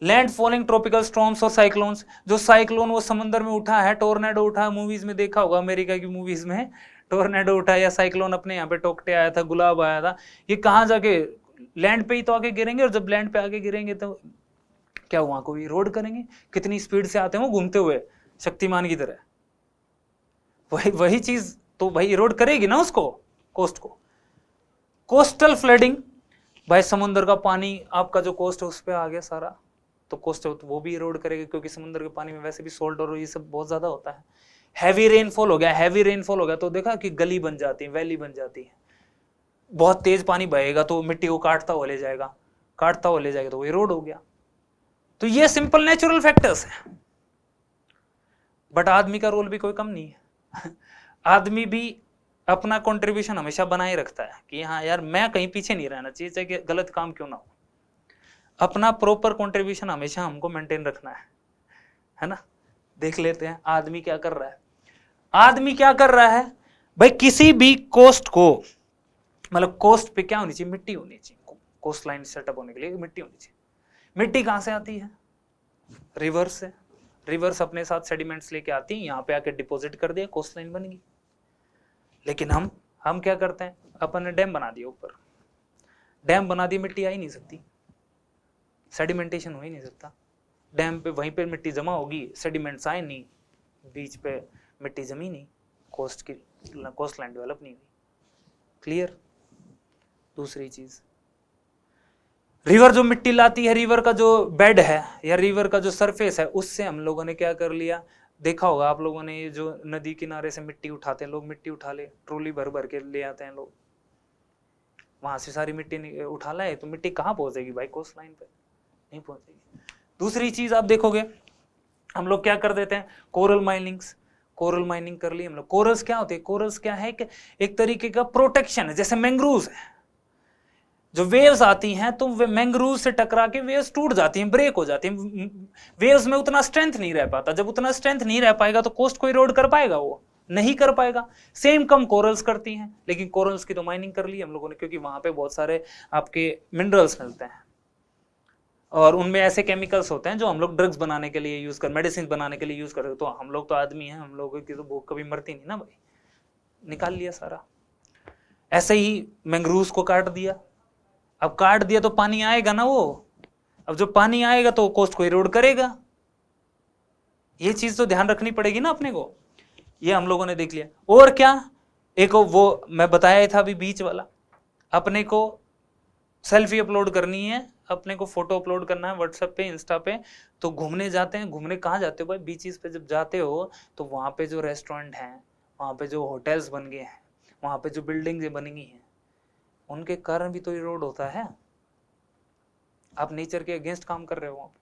लैंड फॉलिंग ट्रॉपिकल स्टॉर्म्स और साइक्लोन्स। जो साइक्लोन वो समंदर में उठा है, टोर्नेडो उठा, मूवीज में देखा होगा, अमेरिका की मूवीज में टोर्नेडो उठा या साइक्लोन अपने यहाँ पे टोकटे आया था, गुलाब आया था, ये कहाँ जाके लैंड पे ही तो आके गिरेंगे, और जब लैंड पे आके गिरेंगे तो क्या वहां को इरोड करेंगे। कितनी स्पीड से आते हैं वो घूमते हुए शक्तिमान की तरह, वही चीज तो भाई इरोड करेगी ना उसको, कोस्ट को। कोस्टल फ्लडिंग, भाई समुद्र का पानी आपका जो कोस्ट है उस पर आ गया सारा, तो कोस्ट है तो वो भी इरोड करेगा, क्योंकि समुद्र के पानी में वैसे भी सोल्ट और ये सब बहुत ज्यादा होता है। हैवी रेनफॉल हो गया, हैवी रेनफॉल हो गया तो देखा कि गली बन जाती है, वैली बन जाती है, बहुत तेज पानी बहेगा तो मिट्टी को काटता हुआ ले जाएगा, काटता हुआ ले जाएगा तो वो इरोड हो गया। तो ये सिंपल नेचुरल फैक्टर्स है, बट आदमी का रोल भी कोई कम नहीं है। आदमी भी अपना कंट्रीब्यूशन हमेशा बनाए रखता है कि हाँ यार मैं कहीं पीछे नहीं रहना चाहिए, चाहे कि गलत काम क्यों ना हो, अपना प्रॉपर कंट्रीब्यूशन हमेशा हमको मेंटेन रखना है ना। देख लेते हैं आदमी क्या कर रहा है। आदमी क्या कर रहा है भाई, किसी भी कोस्ट को, मतलब कोस्ट पे क्या होनी चाहिए, मिट्टी होनी चाहिए, कोस्ट लाइन सेटअप होने के लिए मिट्टी होनी चाहिए। मिट्टी कहां से आती है, रिवर्स से, रिवर्स अपने साथ सेडिमेंट्स लेके आती है, यहाँ पे आके डिपॉजिट कर दिया, कोस्ट लाइन बन गई। लेकिन हम क्या करते हैं, अपन ने डैम बना दिया, ऊपर डैम बना दी, मिट्टी आ ही नहीं सकती, सेडिमेंटेशन हो ही नहीं सकता, डैम पे वहीं पे मिट्टी जमा होगी, सेडिमेंट्स आए नहीं, बीच पे मिट्टी जमी नहीं, कोस्ट लाइन डेवलप नहीं हुई। क्लियर। दूसरी चीज, रिवर जो मिट्टी लाती है, रिवर का जो बेड है या रिवर का जो सरफेस है, उससे हम लोगों ने क्या कर लिया, देखा होगा आप लोगों ने, ये जो नदी किनारे से मिट्टी उठाते हैं लोग, मिट्टी उठा ले, ट्रोली भर भर के ले आते हैं लोग, वहां से सारी मिट्टी उठा लाए, तो मिट्टी कहाँ पहुंचेगी भाई, कोस्ट लाइन पे नहीं पहुंचेगी। दूसरी चीज आप देखोगे, हम लोग क्या कर देते हैं, कोरल माइनिंग कर ली हम लोग। कोरल्स क्या होते हैं, कोरल्स क्या है कि एक तरीके का प्रोटेक्शन है, जैसे मैंग्रोव्स है, जो वेव्स आती हैं तो वे मैंग्रोव से टकरा के वेव्स टूट जाती हैं, ब्रेक हो जाती हैं, वेव्स में उतना स्ट्रेंथ नहीं रह पाता, जब उतना स्ट्रेंथ नहीं रह पाएगा तो कोस्ट को इरोड कर पाएगा, वो नहीं कर पाएगा। सेम कम कोरल्स करती हैं, लेकिन कोरल्स की तो माइनिंग कर ली हम लोगों ने, क्योंकि वहां पे बहुत सारे आपके मिनरल्स मिलते हैं और उनमें ऐसे केमिकल्स होते हैं जो हम लोग ड्रग्स बनाने के लिए यूज कर, मेडिसिन बनाने के लिए यूज करते हैं। तो हम लोग तो आदमी हैं, हम लोगों की तो भूख कभी मरती नहीं ना भाई, निकाल लिया सारा। ऐसे ही मैंग्रोव्स को काट दिया, अब काट दिया तो पानी आएगा ना, वो अब जो पानी आएगा तो कोस्ट को इरोड करेगा, ये चीज तो ध्यान रखनी पड़ेगी ना अपने को। ये हम लोगों ने देख लिया। और क्या, एक वो मैं बताया था अभी बीच वाला, अपने को सेल्फी अपलोड करनी है, अपने को फोटो अपलोड करना है व्हाट्सएप पे, इंस्टा पे, तो घूमने जाते हैं, घूमने कहाँ जाते हो भाई, बीचेस पे जब जाते हो तो वहां पे जो रेस्टोरेंट हैं, वहां पे जो होटल्स बन गए हैं, वहां पे जो बिल्डिंग्स बन गई हैं, उनके कारण भी तो इरोड होता है। आप नेचर के अगेंस्ट काम कर रहे हो,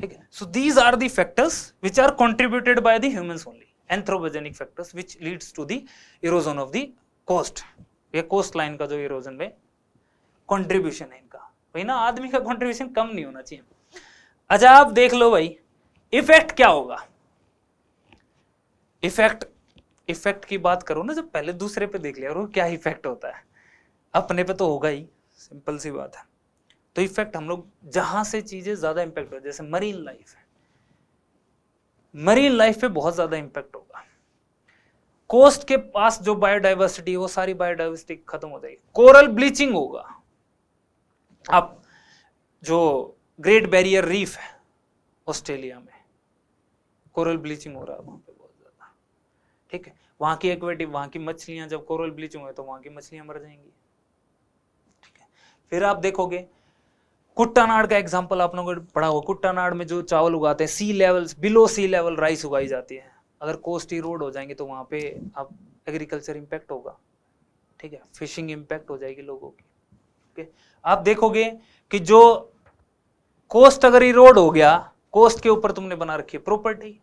ठीक है। So these are the factors which are contributed by the humans only, anthropogenic factors which leads to the erosion of the coast, ये कोस्ट लाइन का जो इरोजन में कंट्रीब्यूशन है इनका, भाई ना, आदमी का कंट्रीब्यूशन कम नहीं होना चाहिए। अच्छा आप देख लो भाई, इफेक्ट क्या होगा, इफेक्ट की बात करो ना, जब पहले दूसरे पे देख लिया और क्या इफेक्ट होता है, अपने पे तो होगा ही, सिंपल सी बात है। तो इफेक्ट हम लोग जहां से चीजें ज्यादा इंपैक्ट हो, जैसे मरीन लाइफ है, मरीन लाइफ पे बहुत ज्यादा इंपैक्ट होगा। कोस्ट के पास जो बायोडाइवर्सिटी है वो सारी बायोडाइवर्सिटी खत्म हो जाएगी। कोरल ब्लीचिंग होगा, अब जो ग्रेट बैरियर रीफ है ऑस्ट्रेलिया में, कोरल ब्लीचिंग हो रहा है वहां पे बहुत ज्यादा, ठीक है। वहां की एक्विटी, वहां की मछलियां, जब कोरल ब्लीचिंग हुए तो वहां की मछलियां मर जाएंगी, ठीक है। फिर आप देखोगे कुट्टानाड़ का एग्जांपल आप लोगों ने पढ़ा हो, कुट्टानाड़ में जो चावल उगाते हैं, सी लेवल, बिलो सी लेवल राइस उगाई जाती है। अगर कोस्ट इरोड हो जाएंगे तो वहां पे अब एग्रीकल्चर इंपैक्ट होगा, ठीक है, फिशिंग इंपैक्ट हो जाएगी लोगों की, ठीक है। आप देखोगे कि जो कोस्ट अगर इरोड हो गया, कोस्ट के ऊपर तुमने बना रखी है प्रॉपर्टी,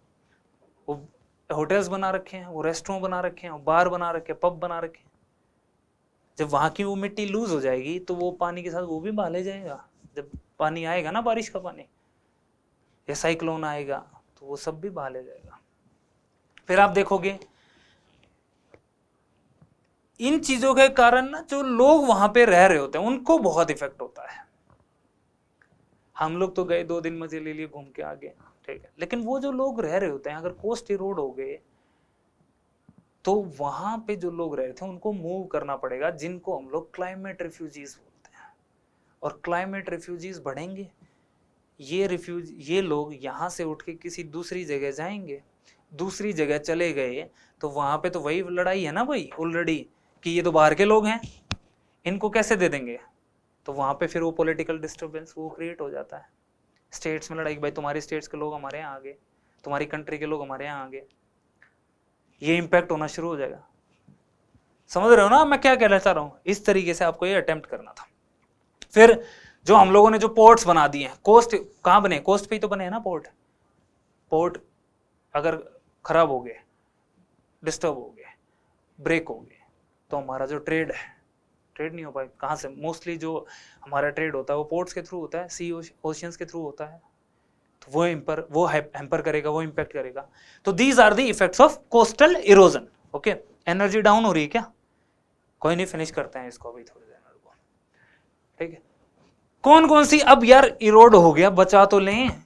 वो होटल्स बना रखे हैं, वो रेस्टोरेंट बना रखे हैं, वो बार बना रखे हैं, पब बना रखे हैं, जब वहां की वो मिट्टी लूज हो जाएगी तो वो पानी के साथ वो भी बहा ले जाएगा। जब पानी आएगा ना, बारिश का पानी या साइक्लोन आएगा, तो वो सब भी बहा ले जाएगा। फिर आप देखोगे इन चीजों के कारण ना जो लोग वहां पे रह रहे होते हैं उनको बहुत इफेक्ट होता है। हम लोग तो गए 2 दिन मजे ले लिए, घूम के आ गए, ठीक है, लेकिन वो जो लोग रह रहे होते हैं, अगर कोस्ट इरोड हो गए तो वहां पे जो लोग रह रहे थे उनको मूव करना पड़ेगा, जिनको हम लोग क्लाइमेट रिफ्यूजीज बोलते हैं। और क्लाइमेट रिफ्यूजीज बढ़ेंगे, ये लोग यहाँ से उठ के किसी दूसरी जगह जाएंगे, दूसरी जगह चले गए तो वहां पे तो वही लड़ाई है ना भाई ऑलरेडी, कि ये तो बाहर के लोग हैं, इनको कैसे दे देंगे, तो वहां पे फिर वो पॉलिटिकल डिस्टर्बेंस वो क्रिएट हो जाता है। स्टेट्स में लड़ाई, भाई तुम्हारी स्टेट्स के लोग हमारे यहाँ आ गए, तुम्हारी कंट्री के लोग हमारे यहाँ आ गए, ये इंपैक्ट होना शुरू हो जाएगा। समझ रहे हो ना मैं क्या कहना चाह रहा हूँ, इस तरीके से आपको ये अटेम्प्ट करना था। फिर जो हम लोगों ने जो पोर्ट्स बना दिए हैं, कोस्ट कहाँ बने, कोस्ट पे ही तो बने हैं ना पोर्ट अगर खराब हो गए, डिस्टर्ब हो गए, ब्रेक हो गए, तो हमारा जो ट्रेड नहीं हो पाए। कहाँ से मोस्टली जो हमारा ट्रेड होता है वो पोर्ट्स के थ्रू होता है, सी ओशियंस के थ्रू होता है, तो वो हैम्पर करेगा, वो इंपैक्ट करेगा। तो these are the effects of coastal erosion. Okay, energy down हो रही है क्या, कोई नहीं, फिनिश करते हैं इसको अभी थोड़ी देर को, ठीक है। कौन कौन सी, अब यार इरोड हो गया, बचा तो लें,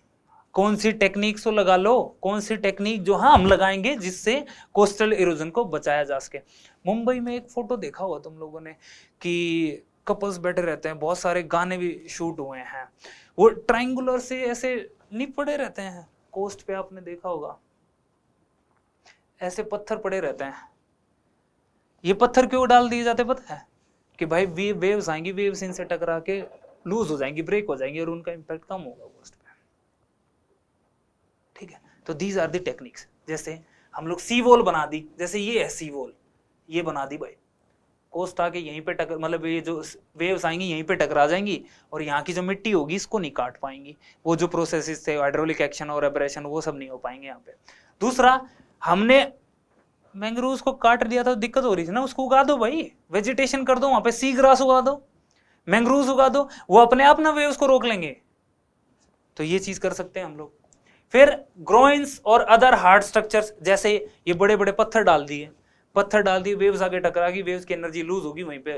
कौन सी टेक्निक तो लगा लो, कौन सी टेक्निक जो हम लगाएंगे जिससे कोस्टल इरोजन को बचाया जा सके। मुंबई में एक फोटो देखा हुआ तुम लोगों ने कि कपल्स बैठे रहते हैं, बहुत सारे गाने भी शूट हुए हैं, वो ट्रायंगुलर से ऐसे नहीं पड़े रहते हैं, कोस्ट पे आपने देखा होगा ऐसे पत्थर पड़े रहते हैं। ये पत्थर क्यों डाल दिए जाते पता है? कि भाई वेव्स आएंगी, वेव्स इनसे टकरा के लूज हो जाएंगी, ब्रेक हो जाएंगी और उनका इंपैक्ट कम होगा कोस्ट पे। ठीक है, तो दीज आर द टेक्निक्स। जैसे हम लोग सी वॉल बना दी, जैसे ये है सी वॉल, ये बना दी भाई, कोस्ट आके यहीं पे टकर, मतलब ये जो वेव्स आएंगी यहीं पे टकरा जाएंगी और यहाँ की जो मिट्टी होगी इसको नहीं काट पाएंगी। वो जो प्रोसेसेस थे हाइड्रोलिक एक्शन और एब्रेशन वो सब नहीं हो पाएंगे यहाँ पे। दूसरा, हमने मैंग्रोव्स को काट दिया था, दिक्कत हो रही थी ना, उसको उगा दो भाई, वेजिटेशन कर दो, वहां पे सी ग्रास उगा दो, मैंग्रोव्स उगा दो, वो अपने आप ना वेव्स को रोक लेंगे। तो ये चीज कर सकते हैं हम लोग। फिर ग्रोइंस और अदर हार्ड स्ट्रक्चर्स, जैसे ये बड़े बड़े पत्थर डाल दिए, वेव्स आगे टकरा गई, वेव्स की एनर्जी लूज होगी, वहीं पे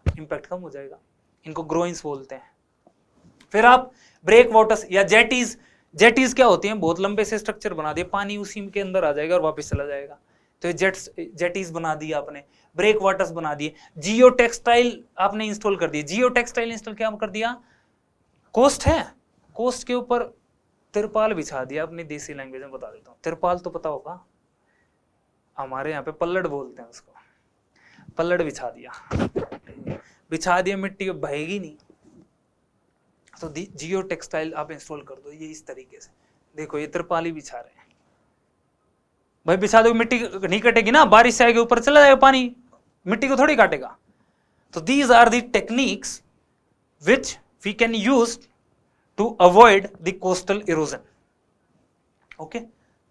इंपैक्ट कम हो जाएगा। इनको ग्रोइंस बोलते हैं। फिर आप ब्रेक वाटर्स या जेटीज, जेटीज क्या होती हैं? बहुत लंबे से स्ट्रक्चर बना दिए, पानी उसी के अंदर आ जाएगा और वापस चला जाएगा, तो जेटीज बना दिया आपने, ब्रेक वाटर्स बना दिए। जियो टेक्सटाइल आपने इंस्टॉल कर दिया। जियो टेक्सटाइल इंस्टॉल क्या कर दिया? कोस्ट है, कोस्ट के ऊपर तिरपाल बिछा दिया। अपनी देसी लैंग्वेज में बता देता हूँ, तिरपाल तो पता होगा, हमारे यहाँ पे पल्लड़ बोलते हैं उसको, पल्लड़ बिछा दिया, मिट्टी बहेगी नहीं। तो जियो टेक्सटाइल आप इंस्टॉल कर दो, ये इस तरीके से देखो, ये तिरपाल ही बिछा रहे हैं भाई, बिछा दो, मिट्टी नहीं कटेगी ना, बारिश से आगे ऊपर चला जाएगा पानी, मिट्टी को थोड़ी काटेगा। तो these are the techniques which we can use to avoid the coastal erosion. Okay,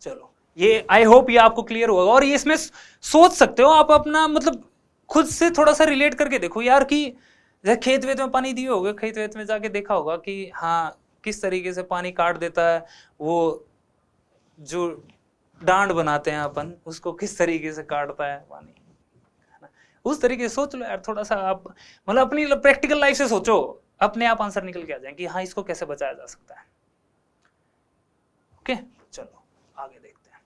चलो, ये आई होप ये आपको क्लियर होगा। और ये इसमें सोच सकते हो आप अपना, मतलब खुद से थोड़ा सा रिलेट करके देखो यार, कि जैसे खेत वेत में पानी दिए होगे, खेत वेत में जाके देखा होगा कि हाँ किस तरीके से पानी काट देता है, वो जो डांड बनाते हैं अपन, उसको किस तरीके से काटता है पानी, है ना? उस तरीके से सोच लो यार थोड़ा सा आप, मतलब अपनी प्रैक्टिकल लाइफ से सोचो, अपने आप आंसर निकल के आ जाए कि हाँ इसको कैसे बचाया जा सकता है। ओके, चलो आगे देखते हैं।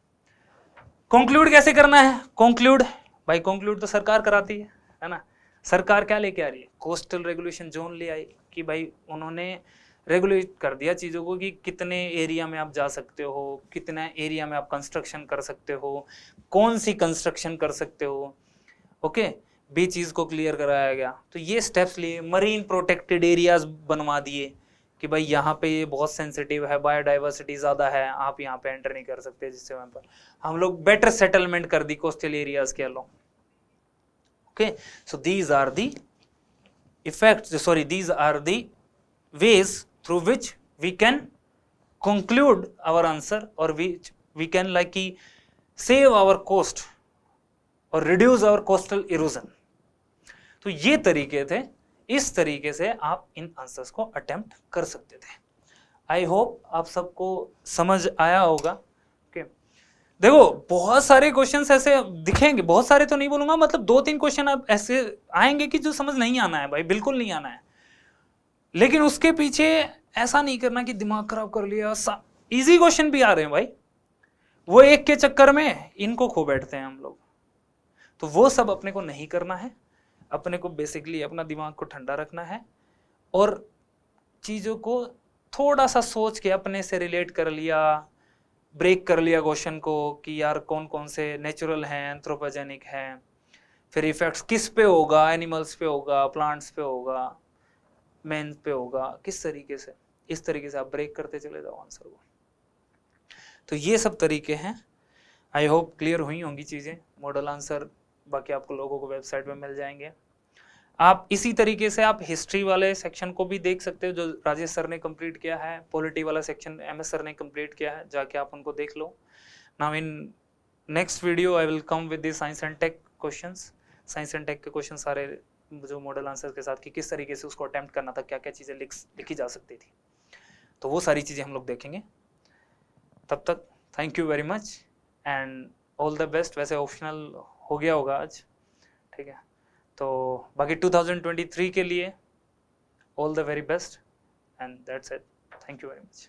कंक्लूड कैसे करना है? कंक्लूड भाई, कंक्लूड तो सरकार कराती है ना। सरकार क्या लेके आ रही है? कोस्टल रेगुलेशन जोन ले आई, कि भाई उन्होंने रेगुलेट कर दिया चीज़ों को कि कितने एरिया में आप जा सकते हो, कितना एरिया में आप कंस्ट्रक्शन कर सकते हो, कौन सी कंस्ट्रक्शन कर सकते हो। ओके, भी चीज़ को क्लियर कराया गया। तो ये स्टेप्स लिए, मरीन प्रोटेक्टेड एरियाज बनवा दिए कि भाई यहाँ पे ये बहुत सेंसिटिव है, बायोडाइवर्सिटी ज़्यादा है, आप यहाँ पे एंटर नहीं कर सकते, जिससे वहाँ पर हम लोग बेटर सेटलमेंट कर दी कोस्टल एरियाज के along. Okay, so these are the effects, sorry these are the ways through which we can conclude our answer, or which we can like save our coast or reduce our coastal erosion. तो ये तरीके थे, इस तरीके से आप इन answers को attempt कर सकते थे। आई होप आप सबको समझ आया होगा। okay. देखो बहुत सारे क्वेश्चंस ऐसे दिखेंगे, बहुत सारे तो नहीं बोलूंगा, मतलब 2-3 क्वेश्चन अब ऐसे आएंगे कि जो समझ नहीं आना है भाई, बिल्कुल नहीं आना है। लेकिन उसके पीछे ऐसा नहीं करना कि दिमाग खराब कर लिया। इजी क्वेश्चन भी आ रहे हैं भाई, वो एक के चक्कर में इनको खो बैठते हैं हम लोग। तो वो सब अपने को नहीं करना है, अपने को बेसिकली अपना दिमाग को ठंडा रखना है और चीज़ों को थोड़ा सा सोच के अपने से रिलेट कर लिया, ब्रेक कर लिया क्वेश्चन को कि यार कौन कौन से नेचुरल हैं, एंथ्रोपोजेनिक हैं, फिर इफेक्ट्स किस पे होगा, एनिमल्स पे होगा, प्लांट्स पे होगा, मेन पे होगा, किस तरीके से, इस तरीके से आप ब्रेक करते चले जाओ आंसर को। तो ये सब तरीके हैं। आई होप क्लियर हुई होंगी चीज़ें। मॉडल आंसर बाकी आपको लोगों को वेबसाइट पे मिल जाएंगे। आप इसी तरीके से आप हिस्ट्री वाले सेक्शन को भी देख सकते हो, जो राजेश सर ने कंप्लीट किया है। पॉलिटी वाला सेक्शन MS सर ने कंप्लीट किया है, जाके आप उनको देख लो। Now in next video I will come with the science and tech questions. Science and tech के क्वेश्चन सारे जो मॉडल आंसर के साथ कि किस तरीके से उसको अटेम्प्ट करना था, क्या क्या चीज़ें लिखी जा सकती थी, तो वो सारी चीज़ें हम लोग देखेंगे। तब तक thank you very much and all the best. वैसे ऑप्शनल हो गया होगा आज, ठीक है, तो बाकी 2023 के लिए all the very best and that's it. Thank you very much.